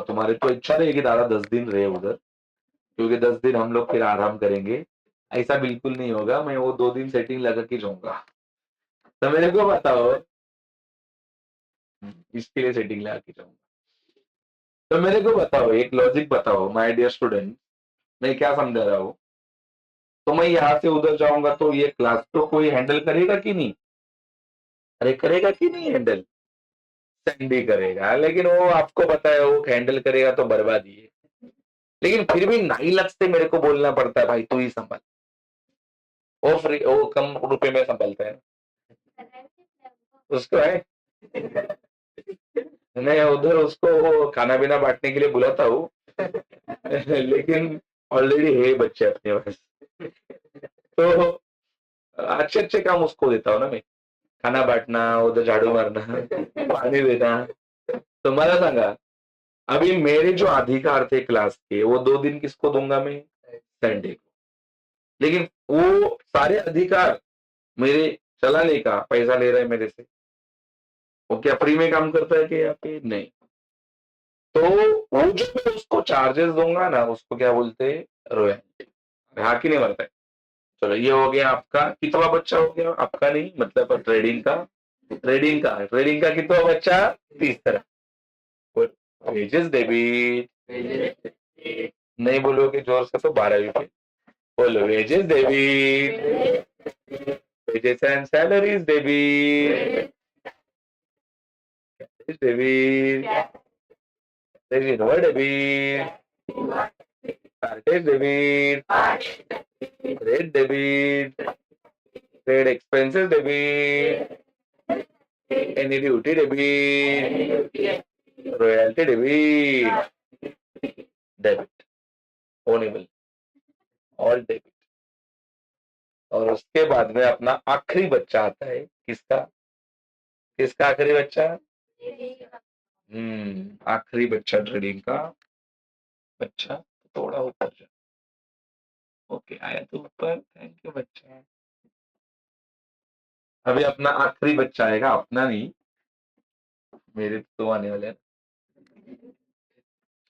तुम्हारे तो इच्छा रहेगी दादा 10 दिन रहे उधर, क्योंकि 10 दिन हम लोग फिर आराम करेंगे। ऐसा बिल्कुल नहीं होगा, मैं वो 2 दिन सेटिंग लगा के जाऊंगा। तो मेरे को बताओ, इसके लिए सेटिंग लगा के जाऊंगा। तो मेरे को बताओ, एक लॉजिक बताओ माय डियर स्टूडेंट, मैं क्या समझा रहा हूँ। तो मैं यहाँ से उधर जाऊंगा तो ये क्लास तो कोई हैंडल करेगा कि नहीं? अरे करेगा कि नहीं हैंडल? सैंडी करेगा, लेकिन वो आपको पता है वो हैंडल करेगा तो बर्बादी है। लेकिन फिर भी 9 लाख से मेरे को बोलना पड़ता है भाई तू ही संभाल। वो फ्री, वो कम रुपए में संभालता है उसको है। मैं उधर उसको वो खाना पीना बांटने के लिए बुलाता हूँ लेकिन ऑलरेडी है बच्चे अपने पास। तो अच्छे अच्छे काम उसको देता हूँ ना मैं, खाना बांटना, उधर झाड़ू मारना, पानी देना। तो मला सांगा, अभी मेरे जो अधिकार थे क्लास के वो 2 दिन किसको दूंगा मैं? संडे को। लेकिन वो सारे अधिकार मेरे चलाने का पैसा ले रहा है मेरे से। वो क्या फ्री में काम करता है कि यहाँ पे? नहीं। तो वो जो मैं उसको चार्जेस दूंगा ना, उसको क्या बोलते हैं? रॉयल्टी। हाँ कि नहीं बनता है? चलो ये हो गया आपका कितवा बच्चा हो गया, आपका नहीं मतलब ट्रेडिंग का। ट्रेडिंग का कितवा बच्चा? तीसरा। Wages debit. नहीं बोलोगे जोर से तो 12वीं पे बोलो, wages debit, wages and salaries debit, debit, renewal debit, portage debit, rate debit, trade expenses debit, any duty debit, royalty debit, debit, ओनेबल, ऑल डेबिट। और उसके बाद में अपना आखिरी बच्चा आता है, किसका? किसका आखिरी बच्चा? आखिरी बच्चा ट्रेडिंग का बच्चा। थोड़ा ऊपर जा। ओके आया तो ऊपर, थैंक यू बच्चा। अभी अपना आखिरी बच्चा आएगा, अपना नहीं, मेरे तो आने वाले हैं।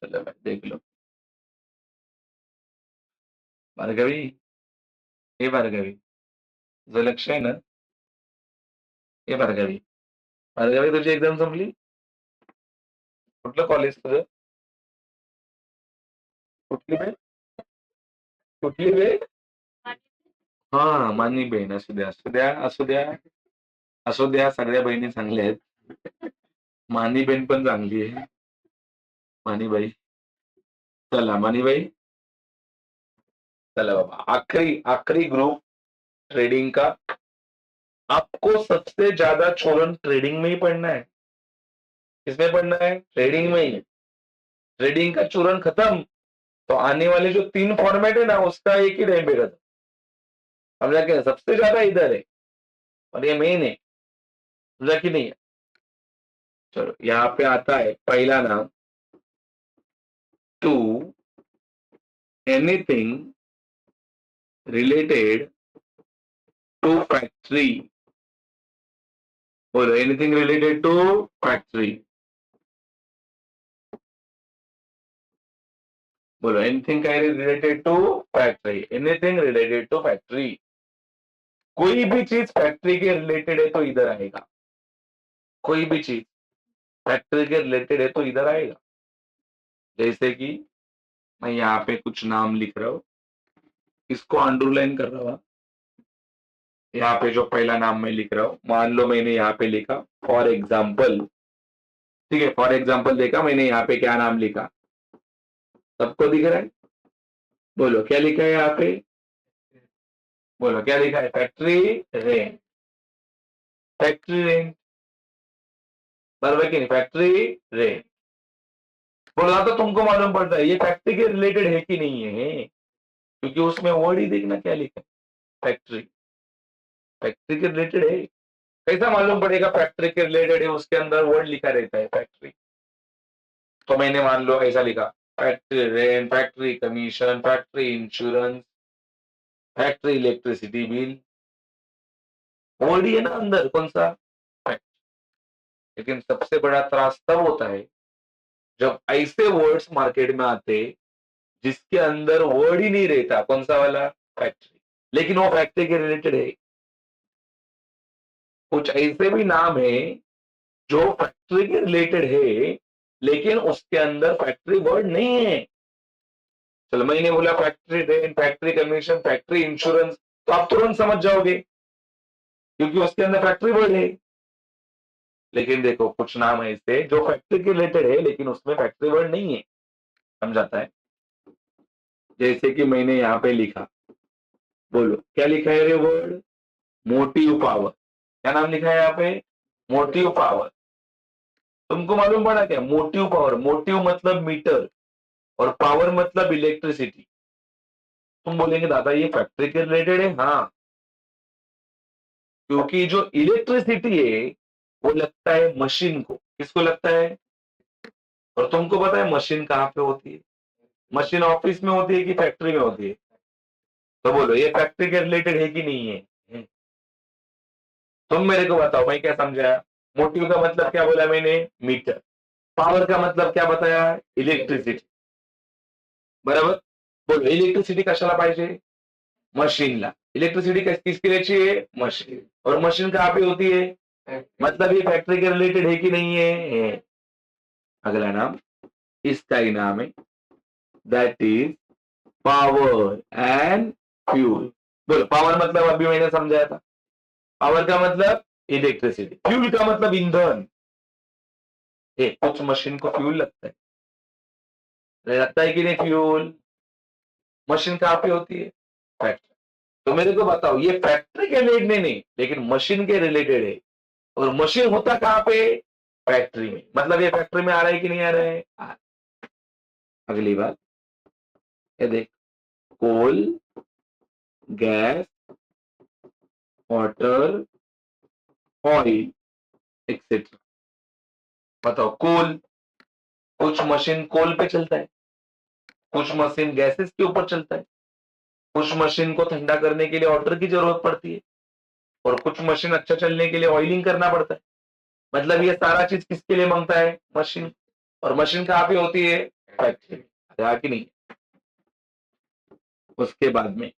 चलो भाई देख लो, भार्गवी, हे भार्गवी, तुझं लक्ष आहे ना? हे भार्गवी, भार्गवी तुझी एक्झाम संपली? कुठलं कॉलेज तुझं? कुठली बे? कुठली बे? हा मानी बहीण, असू द्या असू द्या असू द्या असू द्या, सगळ्या बहिणी चांगल्या आहेत, मानी बहीण पण चांगली आहे, मानीबाई। चला मानीबाई, चला बाबा, आखिरी आखिरी ग्रुप ट्रेडिंग का। आपको सबसे ज्यादा चोरन ट्रेडिंग में ही पढ़ना है। किसमें पढ़ना है? ट्रेडिंग में ही। ट्रेडिंग का चूरन खत्म तो आने वाले जो 3 फॉर्मेट है ना उसका एक ही टाइम पे खत्म। समझा क्या? सबसे ज्यादा इधर है और ये मेन है, समझा कि नहीं है? चलो यहाँ पे आता है पहला नाम, to anything related to factory. बोलो एनीथिंग रिलेटेड टू फैक्ट्री। बोलो anything related to factory, anything related to factory. कोई भी चीज फैक्ट्री के रिलेटेड है तो इधर आएगा, कोई भी चीज फैक्ट्री के रिलेटेड है तो इधर आएगा। जैसे कि मैं यहाँ पे कुछ नाम लिख रहा हूँ, इसको अंडरलाइन कर रहा हूँ। यहाँ पे जो पहला नाम मैं लिख रहा हूँ, मान लो मैंने यहाँ पे लिखा फॉर एग्जाम्पल, ठीक है, फॉर एग्जाम्पल देखा मैंने यहाँ पे क्या नाम लिखा, सबको दिख रहा है? बोलो क्या लिखा है यहाँ पे? बोलो क्या लिखा है? Factory rent. फैक्ट्री रेंट, बराबर की नहीं? फैक्ट्री रेंट बोला तो तुमको मालूम पड़ता है ये फैक्ट्री के रिलेटेड है कि नहीं है, क्योंकि उसमें वर्ड ही देखना क्या लिखा है, फैक्ट्री। फैक्ट्री के रिलेटेड है, कैसा मालूम पड़ेगा फैक्ट्री के रिलेटेड है? उसके अंदर वर्ड लिखा रहता है फैक्ट्री। तो मैंने मान लो ऐसा लिखा, factory rent, factory commission, factory insurance, factory electricity bill, word ही है ना अंदर, कौन सा? लेकिन सबसे बड़ा त्रास तब होता है जब ऐसे वर्ड्स मार्केट में आते जिसके अंदर वर्ड ही नहीं रहता, कौन सा वाला? फैक्ट्री। लेकिन वो फैक्ट्री के रिलेटेड है। कुछ ऐसे भी नाम है जो फैक्ट्री के रिलेटेड है लेकिन उसके अंदर फैक्ट्री वर्ड नहीं है। चलो मैंने बोला factory rent, factory commission, factory insurance, तो आप तुरंत समझ जाओगे क्योंकि उसके अंदर फैक्ट्री वर्ड है। लेकिन देखो कुछ नाम ऐसे जो फैक्ट्री के रिलेटेड है लेकिन उसमें फैक्ट्री वर्ड नहीं है, समझाता है। जैसे कि मैंने यहाँ पे लिखा, बोलो क्या लिखा है रे वर्ड? Motive power. क्या नाम लिखा है यहाँ पे? Motive power. तुमको मालूम पड़ा क्या मोटिव पावर? मोटिव मतलब मीटर और पावर मतलब इलेक्ट्रिसिटी। तुम बोलेंगे दादा ये फैक्ट्री के रिलेटेड है। हाँ, क्योंकि जो इलेक्ट्रिसिटी है वो लगता है मशीन को। किसको लगता है? और तुमको पता है मशीन कहाँ पे होती है? मशीन ऑफिस में होती है कि फैक्ट्री में होती है? तो बोलो ये फैक्ट्री के रिलेटेड है कि नहीं है? तुम मेरे को बताओ, मैं क्या समझाया? मोटिव का मतलब क्या बोला मैंने? मीटर। पावर का मतलब क्या बताया? इलेक्ट्रिसिटी। बराबर? बोलो इलेक्ट्रिसिटी कशाला पाहिजे? मशीनला। इलेक्ट्रिसिटी किसके लिए चाहिए? मशीन। और मशीन कहाँ पे होती है? मतलब ये फैक्ट्री के रिलेटेड है कि नहीं है? अगला नाम, इसका ही नाम है, that is power and fuel. बोलो पावर मतलब अभी मैंने समझाया था। पावर का मतलब इलेक्ट्रिसिटी, फ्यूल का मतलब ईंधन। कुछ मशीन को फ्यूल लगता है, लगता है कि नहीं फ्यूल? मशीन कहाँ पे होती है? फैक्ट्री। तो मेरे को बताओ ये फैक्ट्री के रिलेटेड नहीं लेकिन मशीन के रिलेटेड है। और मशीन होता कहाँ पे? फैक्ट्री में। मतलब ये फैक्ट्री में आ रहा है कि नहीं आ रहा है? अगली बात, ये देख, कोल, गैस, वाटर, ऑयल, एक्सेट्रा। बताओ कोल, कुछ मशीन कोल पे चलता है, कुछ मशीन गैसेस के ऊपर चलता है, कुछ मशीन को ठंडा करने के लिए वाटर की जरूरत पड़ती है और कुछ मशीन अच्छा चलने के लिए ऑयलिंग करना पड़ता है। मतलब ये सारा चीज किसके लिए मांगता है? मशीन। और मशीन कहाँ पे होती है? फैक्ट्री में। कि नहीं? उसके बाद में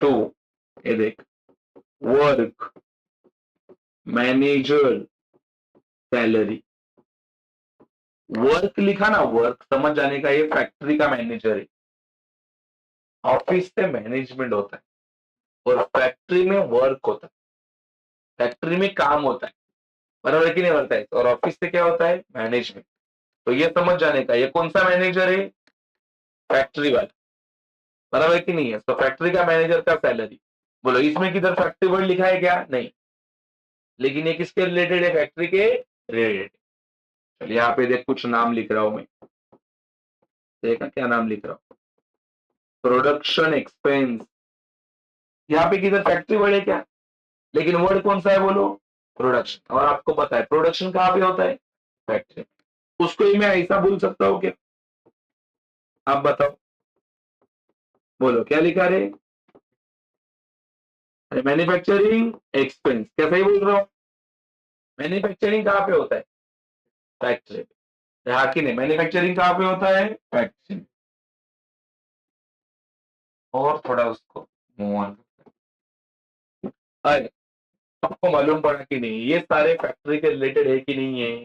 टू, ये देख, वर्क, मैनेजर, सैलरी। वर्क लिखा ना, वर्क समझ जाने का ये फैक्ट्री का मैनेजर है। ऑफिस से मैनेजमेंट होता है और फैक्ट्री में वर्क होता है, फैक्ट्री में काम होता है। बराबर है कि नहीं होता है? और ऑफिस से क्या होता है? मैनेजमेंट। तो ये समझ जाने का ये कौन सा मैनेजर है? फैक्ट्री वाला। बराबर है कि नहीं है? तो फैक्ट्री का मैनेजर का सैलरी। बोलो इसमें किधर फैक्ट्री वर्ड लिखा है क्या? नहीं। लेकिन ये किसके रिलेटेड है? फैक्ट्री के रिलेटेड। चलिए यहाँ पे देख कुछ नाम लिख रहा हूं मैं, देखा क्या नाम लिख रहा हूं? Production expense. यहाँ पे किधर फैक्ट्री वर्ड है क्या? लेकिन वर्ड कौन सा है बोलो? प्रोडक्शन। और आपको पता है प्रोडक्शन कहाँ पे होता है? फैक्ट्री। उसको ही मैं ऐसा बोल सकता हूँ क्या? आप बताओ, बोलो क्या लिखा रे? अरे मैन्युफैक्चरिंग एक्सपेंस, क्या सही बोल रहा हूँ? मैन्युफैक्चरिंग कहाँ पे होता है? फैक्ट्री पे। हाँ कि नहीं? मैन्युफैक्चरिंग कहाँ पे होता है? फैक्ट्री में। और थोड़ा उसको मूव ऑन। अरे आपको मालूम पड़ा कि नहीं ये सारे फैक्ट्री के रिलेटेड है कि नहीं है?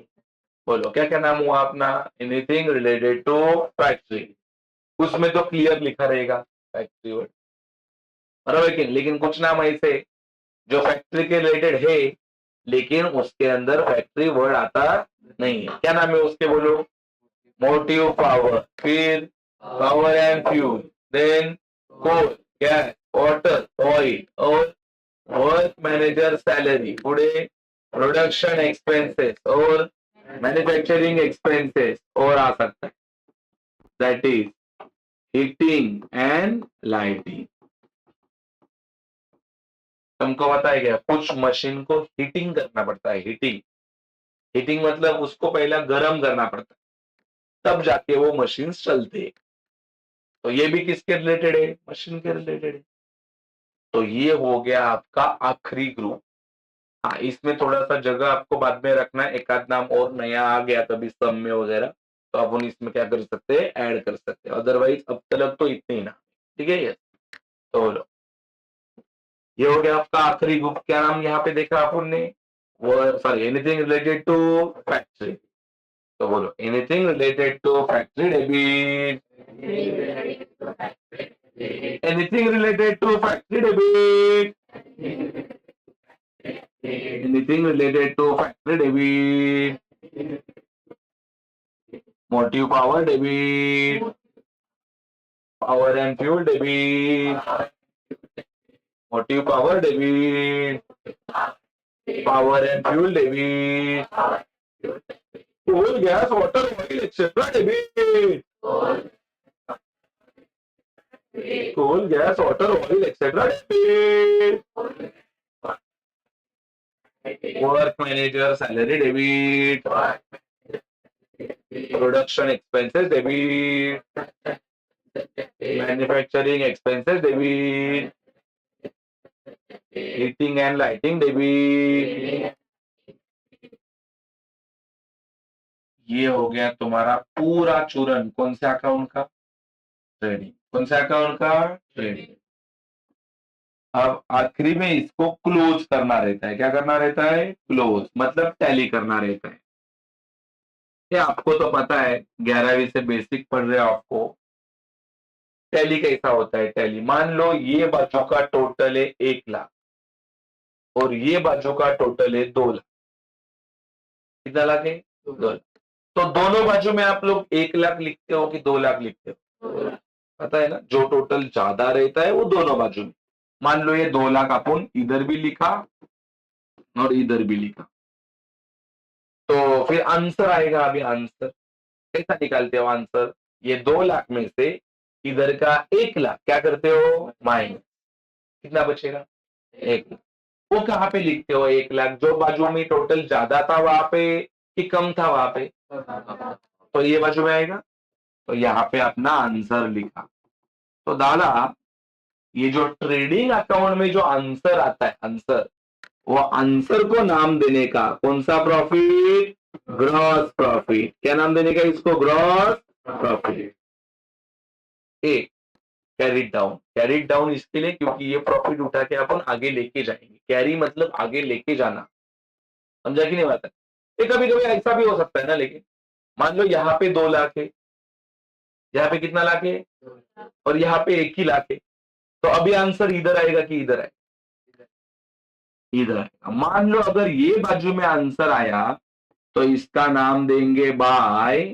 बोलो क्या क्या नाम हुआ अपना? Anything related to factory. उसमें तो क्लियर लिखा रहेगा फैक्ट्री वर्ड। बराबर है कि नहीं? लेकिन कुछ नाम ऐसे जो फैक्ट्री के रिलेटेड है लेकिन उसके अंदर फैक्ट्री वर्ड आता नहीं है। क्या नाम है उसके बोलो? मोटिव पावर, फिर power and fuel, then coal, gas, water, oil और वर्क मैनेजर सैलरी, पुढे प्रोडक्शन एक्सपेंसेस और मैन्युफैक्चरिंग एक्सपेंसेस और आ सकता है, that is heating and lighting. तुमको पता है क्या, कुछ मशीन को हीटिंग करना पड़ता है, हीटिंग। हीटिंग मतलब उसको पहला गर्म करना पड़ता है, तब जाके वो मशीन चलते हैं। तो ये भी किसके रिलेटेड है, मशीन के रिलेटेड है। तो ये हो गया आपका आखिरी ग्रुप। हाँ, इसमें थोड़ा सा जगह आपको बाद में रखना है, एक आध नाम और नया आ गया कभी सब में वगैरह, तो आप इसमें क्या कर सकते हैं, ऐड कर सकते हैं। अदरवाइज अब तक तो इतने ही ना, ठीक है। ये तो बोलो, ये हो गया आपका आखिरी ग्रुप। क्या नाम यहाँ पे देखा अपन ने, वो sorry, anything related to factory. तो बोलो, anything related to factory debit, anything related to factory debit, anything related to factory debit, motive power debit, power and fuel debit, motive power debit, power and fuel debit, coal, gas, water, oil, etc. debit. Coal, gas, water, oil, etc. debit. Work manager salary debit. Production expenses debit. Manufacturing expenses debit. Heating and lighting debit. ये हो गया तुम्हारा पूरा चूरन कौन से अकाउंट का, ट्रेडिंग। कौन से अकाउंट का, ट्रेडिंग। अब आखिरी में इसको क्लोज करना रहता है। क्या करना रहता है, क्लोज, मतलब टैली करना रहता है। ये आपको तो पता है, 11वीं से बेसिक पढ़ रहे हो आपको। टैली कैसा होता है, टैली मान लो ये बाजू का टोटल है 1 लाख और ये बाजू का टोटल है 2 लाख। कितना लाख है, 2 लाख। तो दोनों बाजू में आप लोग 1 लाख लिखते हो कि 2 लाख लिखते हो, पता है ना। जो टोटल ज्यादा रहता है वो दोनों बाजू में। मान लो ये 2 लाख अपन इधर भी लिखा और इधर भी लिखा, तो फिर आंसर आएगा। अभी आंसर कैसा निकालते हो, आंसर ये 2 लाख में से इधर का 1 लाख क्या करते हो, माइनस, कितना बचेगा, 1 लाख। वो कहाँ पे लिखते हो 1 लाख, जो बाजू में टोटल ज्यादा था वहां पे कि कम था वहां पे, तो ये बाजू में आएगा। तो यहाँ पे अपना आंसर लिखा। तो दादा, ये जो ट्रेडिंग अकाउंट में जो आंसर आता है, आंसर, वो आंसर को नाम देने का कौन सा प्रॉफिट, ग्रॉस प्रॉफिट। क्या नाम देने का इसको, ग्रॉस प्रॉफिट। एक, कैरिड डाउन। कैरिड डाउन इसके लिए क्योंकि ये प्रॉफिट उठा के अपन आगे लेके जाएंगे। कैरी मतलब आगे लेके जाना, समझा कि नहीं बात है। ये कभी कभी ऐसा भी हो सकता है ना, लेकिन मान लो यहाँ पे 2 लाख है, यहाँ पे कितना लाख है, और यहाँ पे 1 ही लाख है। तो अभी आंसर इधर आएगा कि इधर आएगा, इधर आएगा। मान लो अगर ये बाजू में आंसर आया तो इसका नाम देंगे बाय,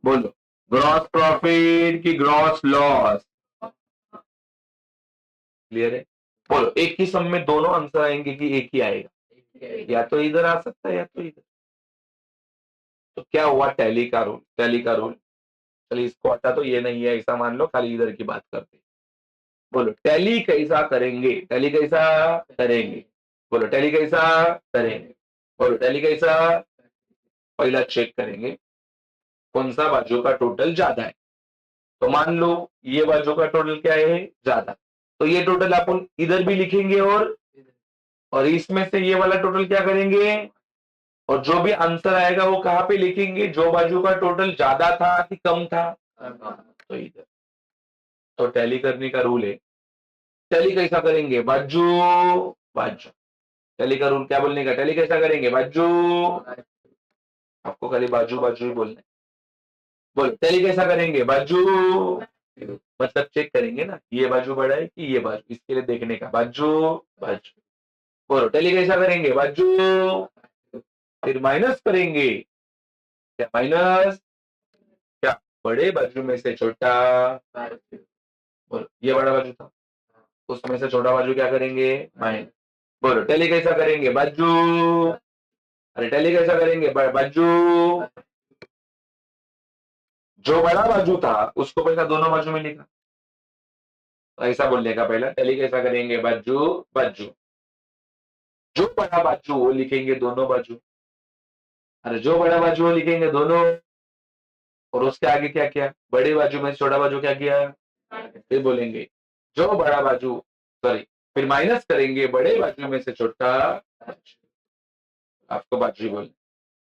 बोलो, ग्रॉस प्रॉफिट की ग्रॉस लॉस। क्लियर है, बोलो, एक ही सम में दोनों आंसर आएंगे कि एक ही आएगा, या तो इधर आ सकता है या तो इधर। तो क्या हुआ, टैली का रूल, टैली का रूल। चलिए इसको हटा, तो ये नहीं है ऐसा मान लो, खाली इधर की बात करते हैं। बोलो टैली कैसा करेंगे, टैली कैसा करेंगे, बोलो टैली कैसा करेंगे, बोलो टैली कैसा। पहला चेक करेंगे कौन सा बाजू का टोटल ज्यादा है। तो मान लो ये बाजू का टोटल क्या है, ज्यादा। तो ये टोटल अपन इधर भी लिखेंगे और इसमें से ये वाला टोटल क्या करेंगे, और जो भी आंसर आएगा वो कहाँ पे लिखेंगे, जो बाजू का टोटल ज्यादा था कि कम था, तो इधर। तो टैली करने का रूल है, टैली कैसा करेंगे, बाजू बाजू। टैली का रूल क्या बोलने का, टैली कैसा करेंगे, बाजू। आपको खाली बाजू बाजू ही बोलना है। बोलो टैली कैसा करेंगे, बाजू। मतलब चेक करेंगे ना, ये बाजू बड़ा है कि ये बाजू, इसके लिए देखने का, बाजू बाजू। बोलो टैली कैसा करेंगे, बाजू। फिर माइनस करेंगे, क्या माइनस, क्या, बड़े बाजू में से छोटा। बोलो ये बड़ा बाजू था, उसमें से छोटा बाजू क्या करेंगे, माइनस। बोलो टैली कैसा करेंगे, बाजू। अरे टैली कैसा करेंगे, बाजू। जो बड़ा बाजू था उसको पहला दोनों बाजू में लिखा, ऐसा बोलने का, पहला टैली कैसा करेंगे, बाजू बाजू। जो बड़ा बाजू वो लिखेंगे दोनों बाजू, अरे जो बड़ा बाजू वो लिखेंगे दोनों, और उसके आगे क्या किया, बड़े बाजू में छोटा बाजू क्या किया, फिर बोलेंगे जो बड़ा बाजू, सॉरी, फिर माइनस करेंगे बड़े बाजू में से छोटा, आपको बाजू बोल,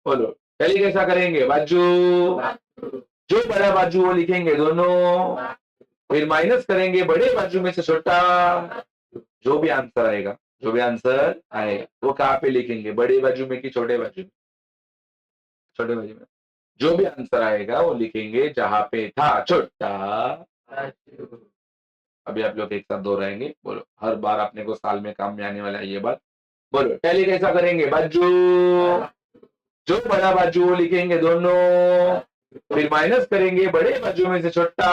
बोलो पहले कैसा करेंगे, बाजू, जो बड़ा बाजू वो लिखेंगे दोनों, फिर माइनस करेंगे बड़े बाजू में से छोटा, जो भी आंसर आएगा, जो भी आंसर आएगा वो कहाँ पे लिखेंगे, बड़े बाजू में कि छोटे बाजू में, छोटे बाजू में, जो भी आंसर आएगा वो लिखेंगे जहां पे था छोटा। अभी आप लोग एक साथ दोहराएंगे, बोलो हर बार अपने को साल में काम में आने वाला है ये बात, बोलो टैली कैसा करेंगे, बाजू, जो बड़ा बाजू वो लिखेंगे दोनों, फिर माइनस करेंगे बड़े बाजू में से छोटा,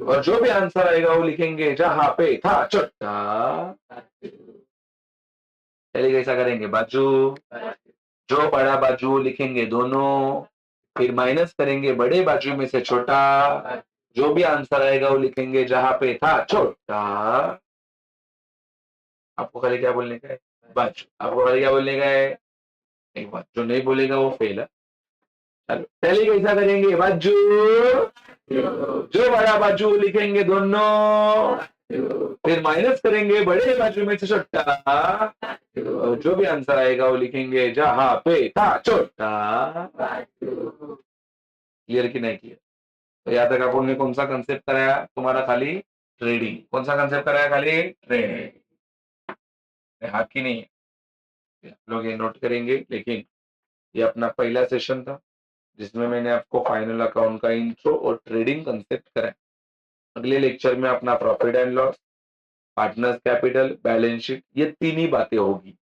और जो भी आंसर आएगा वो लिखेंगे जहां पे था छोटा। टैली कैसा करेंगे, बाजू, जो बड़ा बाजू लिखेंगे दोनों, फिर माइनस करेंगे बड़े बाजू में से छोटा, जो भी आंसर आएगा वो लिखेंगे जहां पे था छोटा। आपको खाली क्या बोलने का है, बाजू, आपको खाली क्या बोलने का है, एक बात, जो नहीं बोलेगा वो फेल है। चलो पहले कैसा करेंगे, बाजू, जो बड़ा बाजू लिखेंगे दोनों, फिर माइनस करेंगे बड़े बाजू में से छोटा, जो भी आंसर आएगा वो लिखेंगे जहां पे था छोटा। क्लियर कि नहीं क्लियर, तो यहाँ तक आपने कौन सा कंसेप्ट कराया, तुम्हारा खाली ट्रेडिंग, कौन सा कंसेप्ट कराया, खाली ट्रेडिंग, हाथ की नहीं है, लोग ये नोट करेंगे। लेकिन ये अपना पहला सेशन था जिसमें मैंने आपको फाइनल अकाउंट का इंट्रो और ट्रेडिंग कंसेप्ट कराया। अगले लेक्चर में अपना profit and loss, partners capital, balance sheet, ये तीन ही बातें होगी।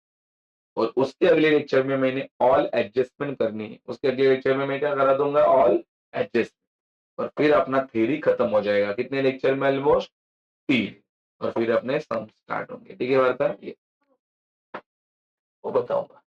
और उसके अगले लेक्चर में मैंने ऑल एडजस्टमेंट करनी है, उसके अगले लेक्चर में मैं क्या करा दूंगा, ऑल एडजस्टमेंट, और फिर अपना थ्योरी खत्म हो जाएगा, कितने लेक्चर में, ऑलमोस्ट 3, और फिर अपने सम स्टार्ट होंगे। ठीक है वार्ता, ये वो बताऊंगा।